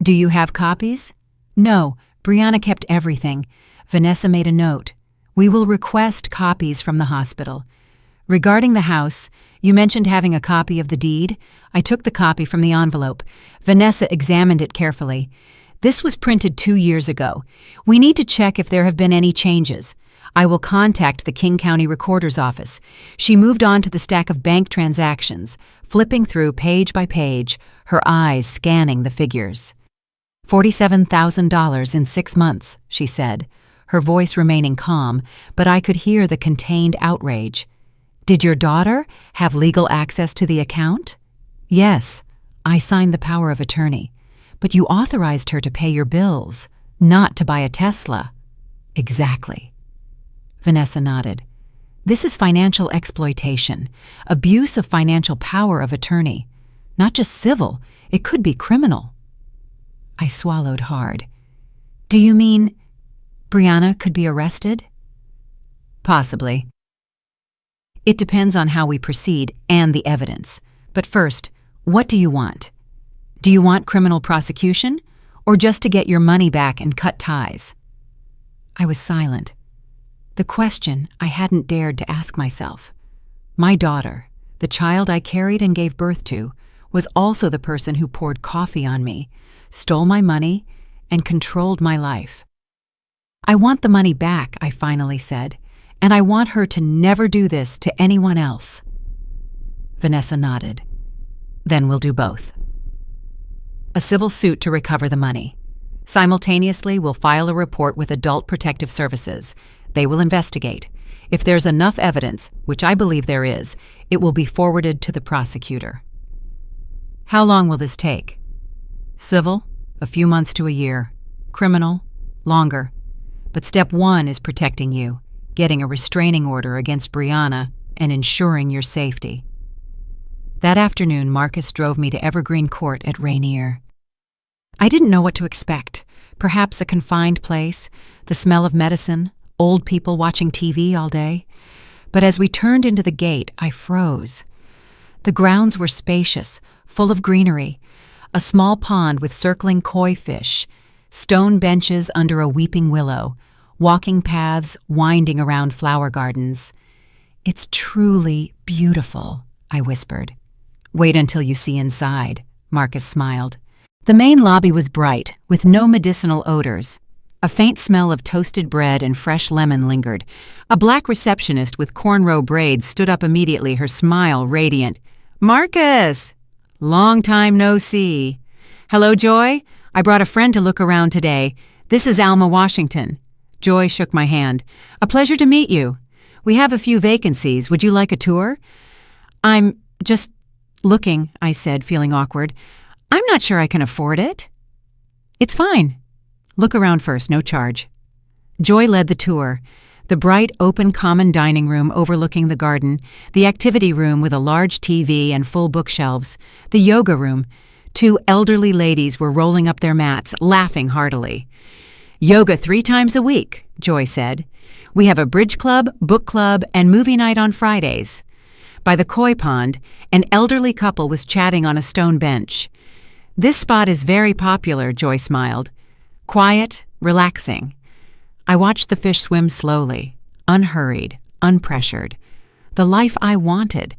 Do you have copies? No, Brianna kept everything. Vanessa made a note. We will request copies from the hospital. Regarding the house, you mentioned having a copy of the deed. I took the copy from the envelope. Vanessa examined it carefully. This was printed 2 years ago. We need to check if there have been any changes. I will contact the King County Recorder's Office. She moved on to the stack of bank transactions, flipping through page by page, her eyes scanning the figures. $47,000 in 6 months, she said, her voice remaining calm, but I could hear the contained outrage. Did your daughter have legal access to the account? Yes, I signed the power of attorney. But you authorized her to pay your bills, not to buy a Tesla. Exactly. Vanessa nodded. This is financial exploitation, abuse of financial power of attorney. Not just civil, it could be criminal. I swallowed hard. Do you mean Brianna could be arrested? Possibly. It depends on how we proceed and the evidence. But first, what do you want? Do you want criminal prosecution, or just to get your money back and cut ties? I was silent. The question I hadn't dared to ask myself. My daughter, the child I carried and gave birth to, was also the person who poured coffee on me, stole my money, and controlled my life. I want the money back, I finally said, and I want her to never do this to anyone else. Vanessa nodded. Then we'll do both. A civil suit to recover the money. Simultaneously, we'll file a report with Adult Protective Services. They will investigate. If there's enough evidence, which I believe there is, it will be forwarded to the prosecutor. How long will this take? Civil, a few months to a year. Criminal, longer. But step 1 is protecting you, getting a restraining order against Brianna, and ensuring your safety. That afternoon, Marcus drove me to Evergreen Court at Rainier. I didn't know what to expect. Perhaps a confined place, the smell of medicine, old people watching TV all day. But as we turned into the gate, I froze. The grounds were spacious, full of greenery, a small pond with circling koi fish, stone benches under a weeping willow, walking paths winding around flower gardens. It's truly beautiful, I whispered. Wait until you see inside, Marcus smiled. The main lobby was bright, with no medicinal odors. A faint smell of toasted bread and fresh lemon lingered. A black receptionist with cornrow braids stood up immediately, her smile radiant. Marcus! Long time no see. Hello, Joy? I brought a friend to look around today. This is Alma Washington. Joy shook my hand. A pleasure to meet you. We have a few vacancies. Would you like a tour? I'm just looking, I said, feeling awkward. I'm not sure I can afford it. It's fine. Look around first, no charge. Joy led the tour. The bright, open common dining room overlooking the garden, the activity room with a large TV and full bookshelves, the yoga room. 2 elderly ladies were rolling up their mats, laughing heartily. Yoga 3 times a week, Joy said. We have a bridge club, book club, and movie night on Fridays. By the koi pond, an elderly couple was chatting on a stone bench. This spot is very popular, Joy smiled. Quiet, relaxing. I watched the fish swim slowly, unhurried, unpressured. The life I wanted.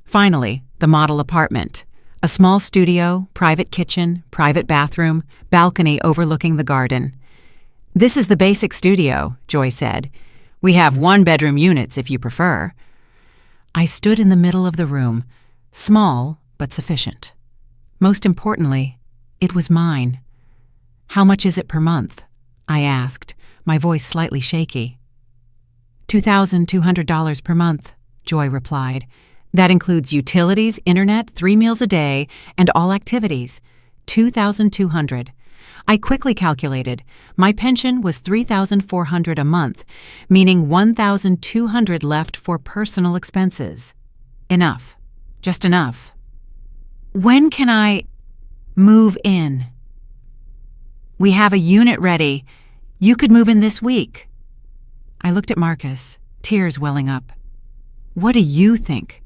Finally, the model apartment. A small studio, private kitchen, private bathroom, balcony overlooking the garden. This is the basic studio, Joy said. We have 1-bedroom units if you prefer. I stood in the middle of the room, small but sufficient. Most importantly, it was mine. How much is it per month? I asked, my voice slightly shaky. $2,200 per month, Joy replied. That includes utilities, internet, 3 meals a day, and all activities. $2,200. I quickly calculated. My pension was $3,400 a month, meaning $1,200 left for personal expenses. Enough. Just enough. When can I move in? We have a unit ready. You could move in this week." I looked at Marcus, tears welling up. "What do you think?"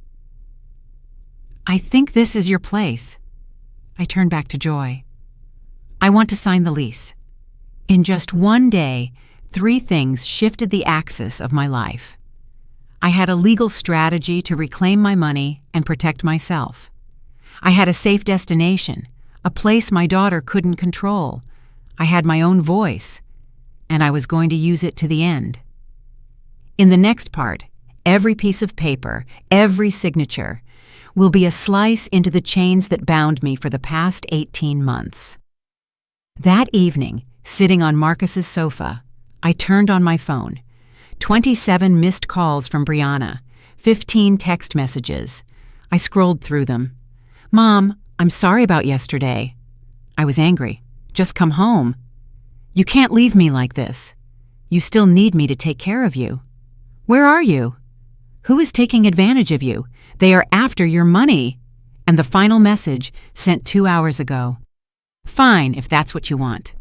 "I think this is your place." I turned back to Joy. "I want to sign the lease." In just one day, 3 things shifted the axis of my life. I had a legal strategy to reclaim my money and protect myself. I had a safe destination, a place my daughter couldn't control. I had my own voice, and I was going to use it to the end. In the next part, every piece of paper, every signature, will be a slice into the chains that bound me for the past 18 months. That evening, sitting on Marcus's sofa, I turned on my phone. 27 missed calls from Brianna, 15 text messages. I scrolled through them. "Mom, I'm sorry about yesterday." I was angry. "Just come home." "You can't leave me like this. You still need me to take care of you." "Where are you?" "Who is taking advantage of you? They are after your money." And the final message, sent 2 hours ago. "Fine, if that's what you want.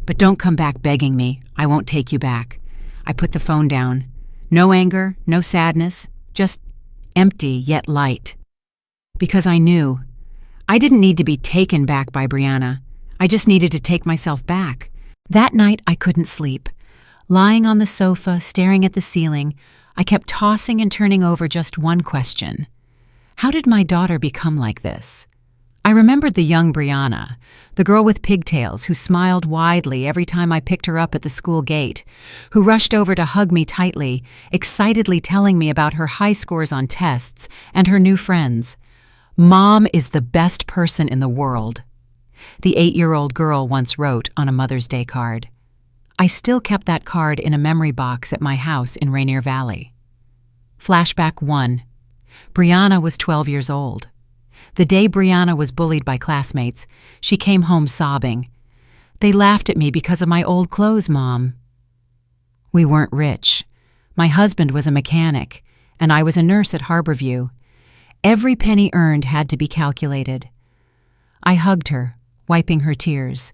But don't come back begging me. I won't take you back." I put the phone down. No anger, no sadness, just empty yet light. Because I knew I didn't need to be taken back by Brianna. I just needed to take myself back. That night I couldn't sleep. Lying on the sofa, staring at the ceiling, I kept tossing and turning over just one question. How did my daughter become like this? I remembered the young Brianna, the girl with pigtails who smiled widely every time I picked her up at the school gate, who rushed over to hug me tightly, excitedly telling me about her high scores on tests and her new friends. "Mom is the best person in the world," the 8-year-old girl once wrote on a Mother's Day card. I still kept that card in a memory box at my house in Rainier Valley. Flashback 1. Brianna was 12 years old. The day Brianna was bullied by classmates, she came home sobbing. "They laughed at me because of my old clothes, Mom." We weren't rich. My husband was a mechanic, and I was a nurse at Harborview. Every penny earned had to be calculated. I hugged her, wiping her tears.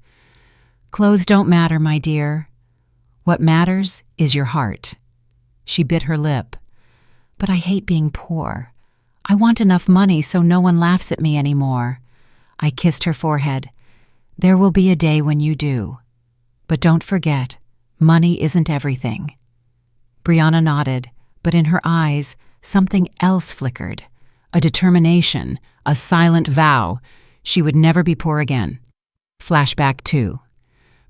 "Clothes don't matter, my dear. What matters is your heart." She bit her lip. "But I hate being poor. I want enough money so no one laughs at me anymore." I kissed her forehead. "There will be a day when you do. But don't forget, money isn't everything." Brianna nodded, but in her eyes, something else flickered. A determination, a silent vow. She would never be poor again. Flashback 2.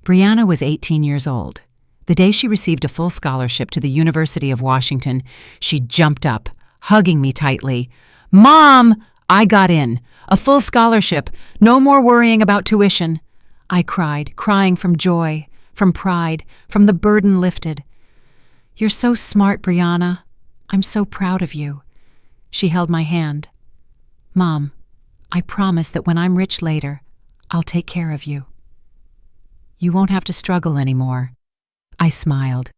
Brianna was 18 years old. The day she received a full scholarship to the University of Washington, she jumped up, hugging me tightly. "Mom, I got in. A full scholarship. No more worrying about tuition." I cried, crying from joy, from pride, from the burden lifted. "You're so smart, Brianna. I'm so proud of you." She held my hand. "Mom, I promise that when I'm rich later, I'll take care of you. You won't have to struggle anymore." I smiled.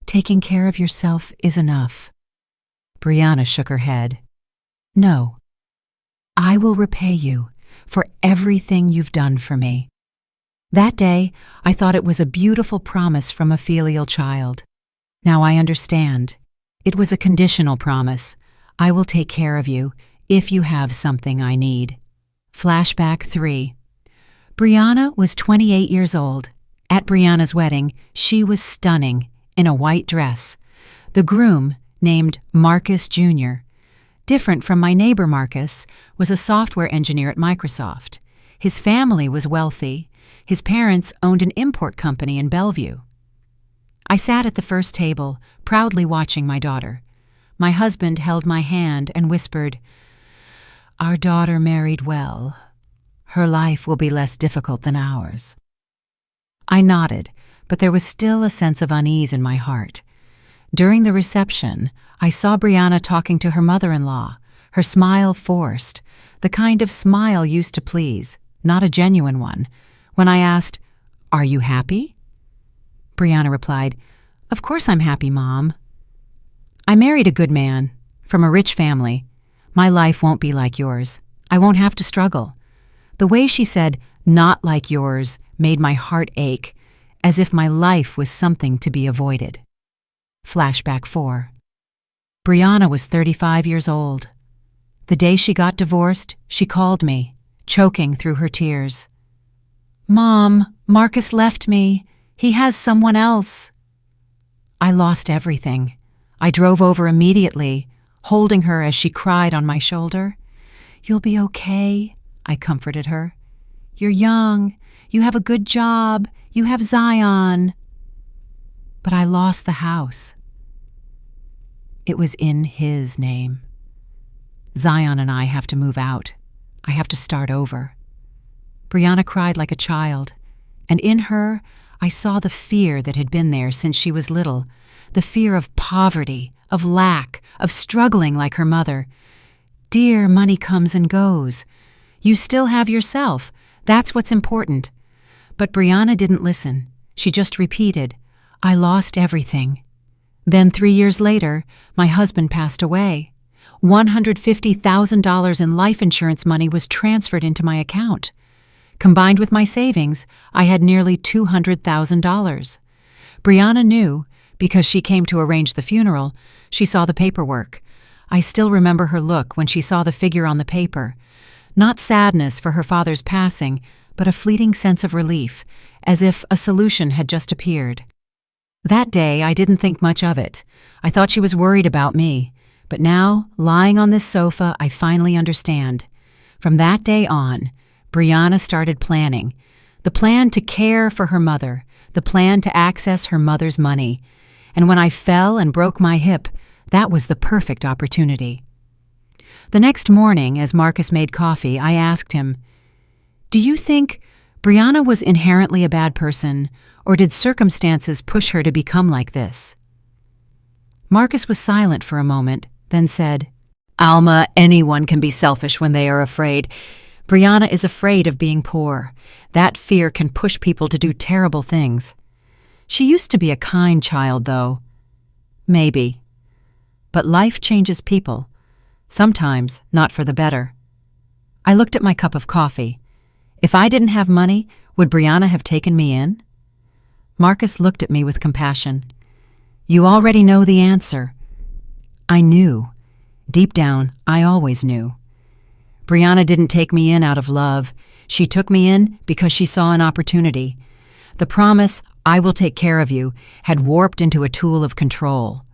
"Taking care of yourself is enough." Brianna shook her head. "No. I will repay you for everything you've done for me." That day, I thought it was a beautiful promise from a filial child. Now I understand. It was a conditional promise. I will take care of you if you have something I need. Flashback 3. Brianna was 28 years old. At Brianna's wedding, she was stunning in a white dress. The groom, named Marcus Jr., different from my neighbor Marcus, was a software engineer at Microsoft. His family was wealthy. His parents owned an import company in Bellevue. I sat at the first table, proudly watching my daughter. My husband held my hand and whispered, "Our daughter married well. Her life will be less difficult than ours." I nodded, but there was still a sense of unease in my heart. During the reception, I saw Brianna talking to her mother-in-law, her smile forced, the kind of smile used to please, not a genuine one. When I asked, "Are you happy?" Brianna replied, "Of course I'm happy, Mom. I married a good man, from a rich family. My life won't be like yours. I won't have to struggle." The way she said, "not like yours," made my heart ache, as if my life was something to be avoided. Flashback 4. Brianna was 35 years old. The day she got divorced, she called me, choking through her tears. "Mom, Marcus left me. He has someone else." I lost everything. I drove over immediately, holding her as she cried on my shoulder. "You'll be okay," I comforted her. "You're young. You have a good job. You have Zion." But I lost the house. It was in his name. Zion and I have to move out. I have to start over. Brianna cried like a child, and in her I saw the fear that had been there since she was little, the fear of poverty, of lack, of struggling like her mother. "Dear, money comes and goes. You still have yourself. That's what's important." But Brianna didn't listen. She just repeated, "I lost everything." Then 3 years later, my husband passed away. $150,000 in life insurance money was transferred into my account. Combined with my savings, I had nearly $200,000. Brianna knew, because she came to arrange the funeral. She saw the paperwork. I still remember her look when she saw the figure on the paper. Not sadness for her father's passing, but a fleeting sense of relief, as if a solution had just appeared. That day, I didn't think much of it. I thought she was worried about me. But now, lying on this sofa, I finally understand. From that day on, Brianna started planning. The plan to care for her mother, the plan to access her mother's money. And when I fell and broke my hip, that was the perfect opportunity. The next morning, as Marcus made coffee, I asked him, "Do you think Brianna was inherently a bad person, or did circumstances push her to become like this?" Marcus was silent for a moment, then said, "Alma, anyone can be selfish when they are afraid. Brianna is afraid of being poor. That fear can push people to do terrible things. She used to be a kind child, though." "Maybe. But life changes people. Sometimes not for the better." I looked at my cup of coffee. If I didn't have money, would Brianna have taken me in? Marcus looked at me with compassion. "You already know the answer." I knew. Deep down, I always knew. Brianna didn't take me in out of love. She took me in because she saw an opportunity. The promise, "I will take care of you," had warped into a tool of control.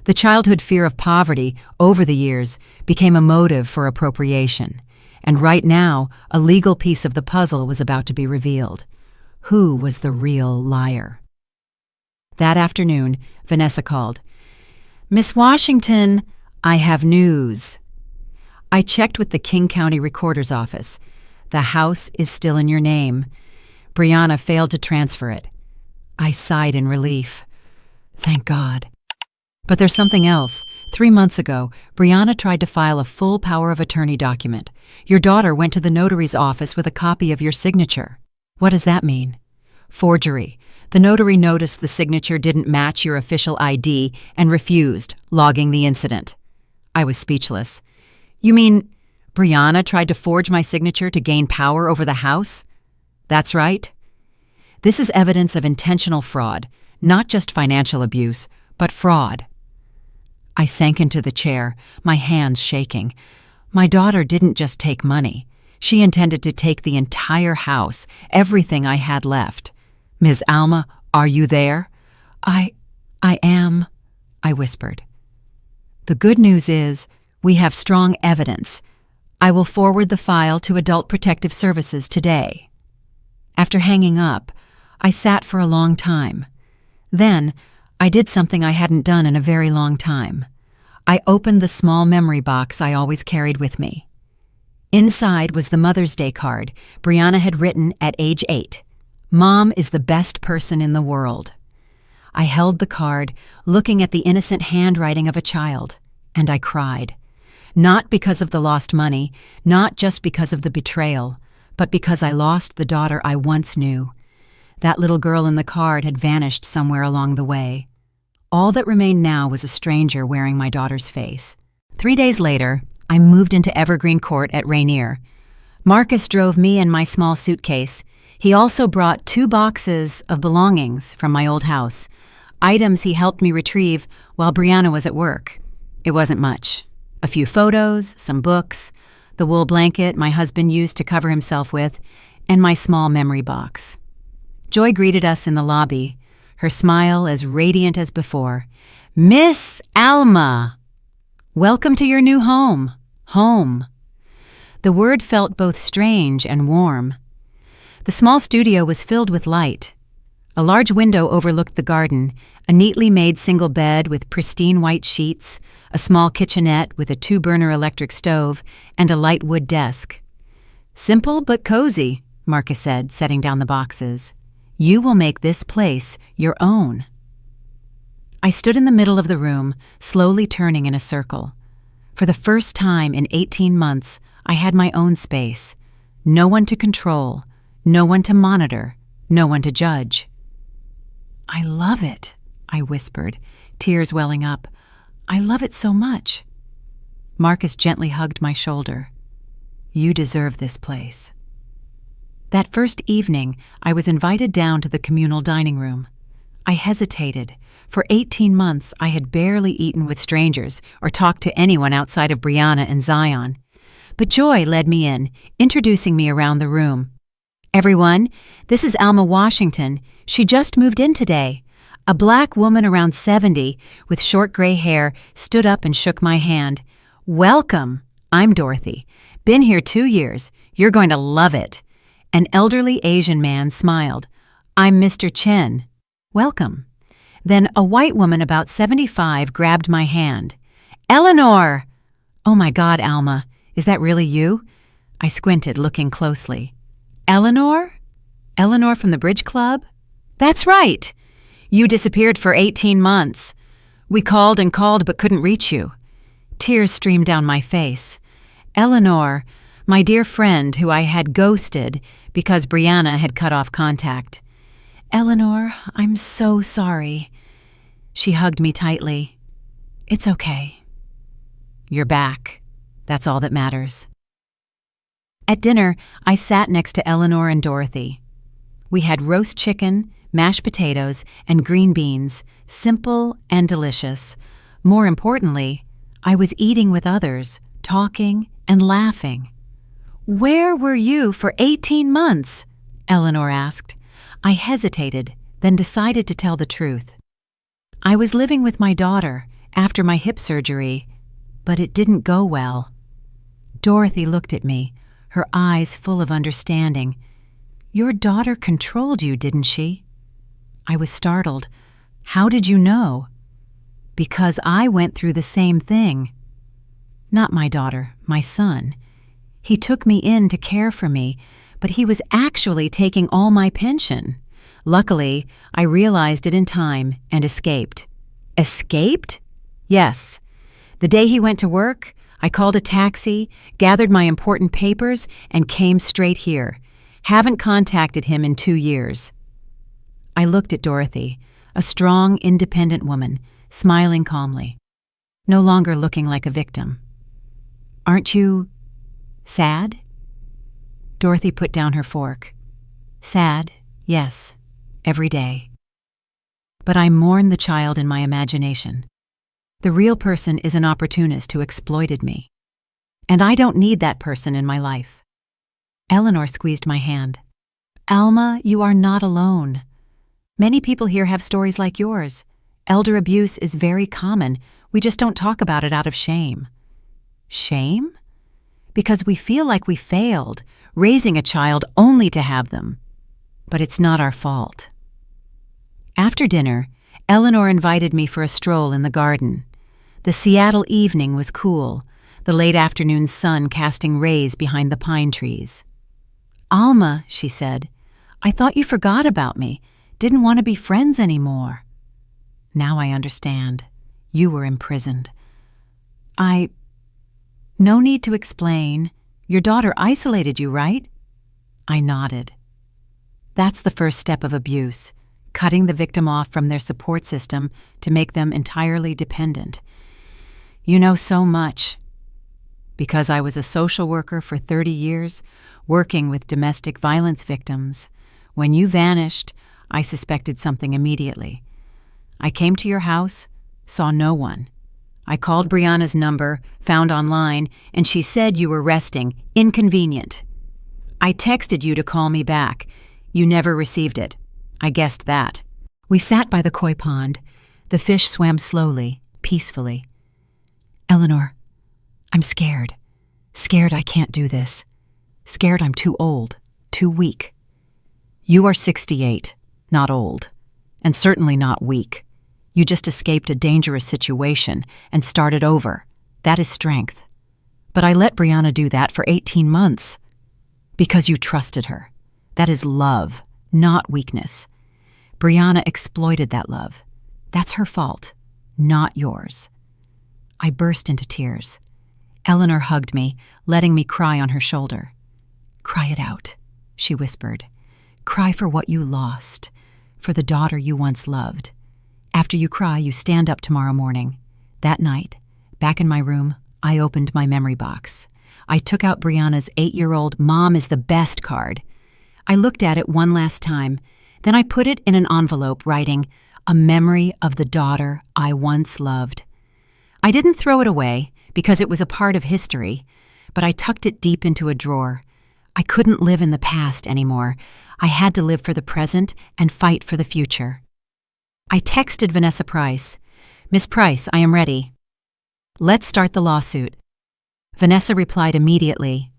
The childhood fear of poverty, over the years, became a motive for appropriation. And right now, a legal piece of the puzzle was about to be revealed. Who was the real liar? That afternoon, Vanessa called. "Miss Washington, I have news." I checked with the King County Recorder's Office. "The house is still in your name. Brianna failed to transfer it." I sighed in relief. Thank God. But there's something else. 3 months ago, Brianna tried to file a full power of attorney document. Your daughter went to the notary's office with a copy of your signature. What does that mean? Forgery. The notary noticed the signature didn't match your official ID and refused, logging the incident. I was speechless. "You mean Brianna tried to forge my signature to gain power over the house?" "That's right. This is evidence of intentional fraud, not just financial abuse, but fraud." I sank into the chair, my hands shaking. My daughter didn't just take money. She intended to take the entire house, everything I had left. "Ms. Alma, are you there?" I am," I whispered. "The good news is, we have strong evidence. I will forward the file to Adult Protective Services today." After hanging up, I sat for a long time. Then, I did something I hadn't done in a very long time. I opened the small memory box I always carried with me. Inside was the Mother's Day card Brianna had written at age 8. "Mom is the best person in the world." I held the card, looking at the innocent handwriting of a child, and I cried. Not because of the lost money, not just because of the betrayal, but because I lost the daughter I once knew. That little girl in the card had vanished somewhere along the way. All that remained now was a stranger wearing my daughter's face. 3 days later, I moved into Evergreen Court at Rainier. Marcus drove me and my small suitcase. He also brought 2 boxes of belongings from my old house, items he helped me retrieve while Brianna was at work. It wasn't much. A few photos, some books, the wool blanket my husband used to cover himself with, and my small memory box. Joy greeted us in the lobby, her smile as radiant as before. "Miss Alma! Welcome to your new home. Home." The word felt both strange and warm. The small studio was filled with light. A large window overlooked the garden, a neatly made single bed with pristine white sheets, a small kitchenette with a 2-burner electric stove, and a light wood desk. "Simple but cozy," Marcus said, setting down the boxes. "You will make this place your own." I stood in the middle of the room, slowly turning in a circle. For the first time in 18 months, I had my own space. No one to control, no one to monitor, no one to judge. "I love it," I whispered, tears welling up. "I love it so much." Marcus gently hugged my shoulder. "You deserve this place." That first evening, I was invited down to the communal dining room. I hesitated. For 18 months, I had barely eaten with strangers or talked to anyone outside of Brianna and Zion. But Joy led me in, introducing me around the room. "Everyone, this is Alma Washington. She just moved in today." A black woman around 70 with short gray hair stood up and shook my hand. "Welcome. I'm Dorothy. Been here 2 years. You're going to love it." An elderly Asian man smiled. "I'm Mr. Chen. Welcome." Then a white woman about 75 grabbed my hand. "Eleanor!" "Oh my God, Alma. Is that really you?" I squinted, looking closely. "Eleanor? Eleanor from the Bridge Club?" "That's right. You disappeared for 18 months. We called and called but couldn't reach you." Tears streamed down my face. "Eleanor, my dear friend who I had ghosted because Brianna had cut off contact." "Eleanor, I'm so sorry." She hugged me tightly. "It's okay. You're back. That's all that matters." At dinner, I sat next to Eleanor and Dorothy. We had roast chicken, mashed potatoes, and green beans, simple and delicious. More importantly, I was eating with others, talking and laughing. "Where were you for 18 months?" Eleanor asked. I hesitated, then decided to tell the truth. I was living with my daughter after my hip surgery, but it didn't go well. Dorothy looked at me, her eyes full of understanding. "Your daughter controlled you, didn't she?" I was startled. "How did you know?" "Because I went through the same thing." "Not my daughter, my son. He took me in to care for me, but he was actually taking all my pension. Luckily, I realized it in time and escaped." "Escaped?" "Yes. The day he went to work, I called a taxi, gathered my important papers, and came straight here. Haven't contacted him in 2 years. I looked at Dorothy, a strong, independent woman, smiling calmly, no longer looking like a victim. "Aren't you sad?" Dorothy put down her fork. "Sad, yes, every day. But I mourn the child in my imagination. The real person is an opportunist who exploited me. And I don't need that person in my life." Eleanor squeezed my hand. "Alma, you are not alone. Many people here have stories like yours. Elder abuse is very common. We just don't talk about it out of shame." "Shame?" "Because we feel like we failed, raising a child only to have them. But it's not our fault." After dinner, Eleanor invited me for a stroll in the garden. The Seattle evening was cool, the late afternoon sun casting rays behind the pine trees. "Alma," she said, "I thought you forgot about me, didn't want to be friends anymore." "Now I understand. You were imprisoned." "No need to explain. Your daughter isolated you, right?" I nodded. That's the first step of abuse, cutting the victim off from their support system to make them entirely dependent. "You know so much." "Because I was a social worker for 30 years, working with domestic violence victims. When you vanished, I suspected something immediately. I came to your house, saw no one. I called Brianna's number, found online, and she said you were resting. Inconvenient. I texted you to call me back. You never received it. I guessed that. We sat by the koi pond. The fish swam slowly, peacefully. Eleanor, I'm scared. Scared I can't do this. Scared I'm too old, too weak. You are 68, not old, and certainly not weak. You just escaped a dangerous situation and started over. That is strength. But I let Brianna do that for 18 months. Because you trusted her. That is love, not weakness. Brianna exploited that love. That's her fault, not yours. I burst into tears. Eleanor hugged me, letting me cry on her shoulder. Cry it out, she whispered. Cry for what you lost, for the daughter you once loved. After you cry, you stand up tomorrow morning. That night, back in my room, I opened my memory box. I took out Brianna's 8-year-old Mom is the Best card. I looked at it one last time, then I put it in an envelope writing, a memory of the daughter I once loved. I didn't throw it away because it was a part of history, but I tucked it deep into a drawer. I couldn't live in the past anymore. I had to live for the present and fight for the future. I texted Vanessa Price. Miss Price, I am ready. Let's start the lawsuit. Vanessa replied immediately.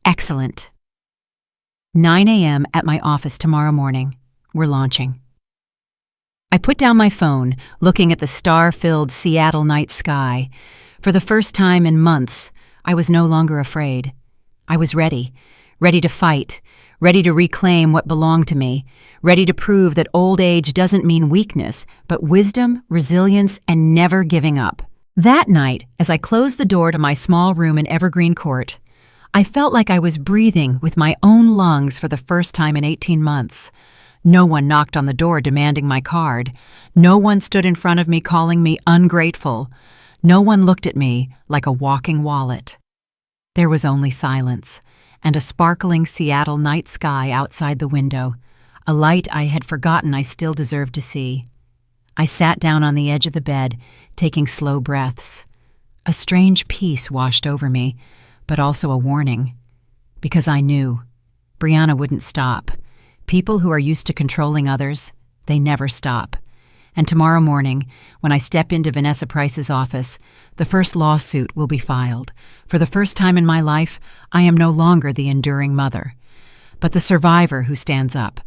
Excellent. 9 a.m. at my office tomorrow morning. We're launching. I put down my phone, looking at the star-filled Seattle night sky. For the first time in months, I was no longer afraid. I was ready to fight, ready to reclaim what belonged to me, ready to prove that old age doesn't mean weakness, but wisdom, resilience, and never giving up. That night, as I closed the door to my small room in Evergreen Court, I felt like I was breathing with my own lungs for the first time in 18 months. No one knocked on the door demanding my card. No one stood in front of me calling me ungrateful. No one looked at me like a walking wallet. There was only silence, and a sparkling Seattle night sky outside the window, a light I had forgotten I still deserved to see. I sat down on the edge of the bed, taking slow breaths. A strange peace washed over me, but also a warning. Because I knew Brianna wouldn't stop. People who are used to controlling others, they never stop. And tomorrow morning, when I step into Vanessa Price's office, the first lawsuit will be filed. For the first time in my life, I am no longer the enduring mother, but the survivor who stands up.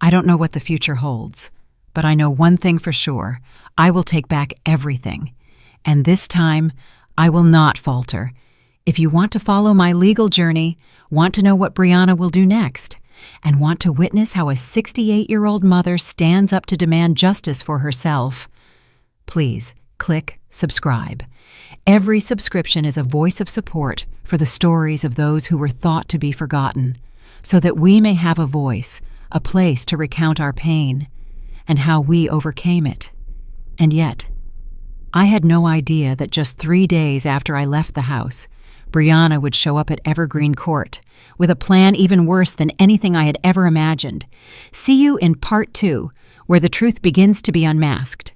I don't know what the future holds, but I know one thing for sure. I will take back everything. And this time, I will not falter. If you want to follow my legal journey, want to know what Brianna will do next, and want to witness how a 68-year-old mother stands up to demand justice for herself, please click subscribe. Every subscription is a voice of support for the stories of those who were thought to be forgotten, so that we may have a voice, a place to recount our pain, and how we overcame it. And yet, I had no idea that just 3 days after I left the house, Brianna would show up at Evergreen Court with a plan even worse than anything I had ever imagined. See you in Part 2, where the truth begins to be unmasked.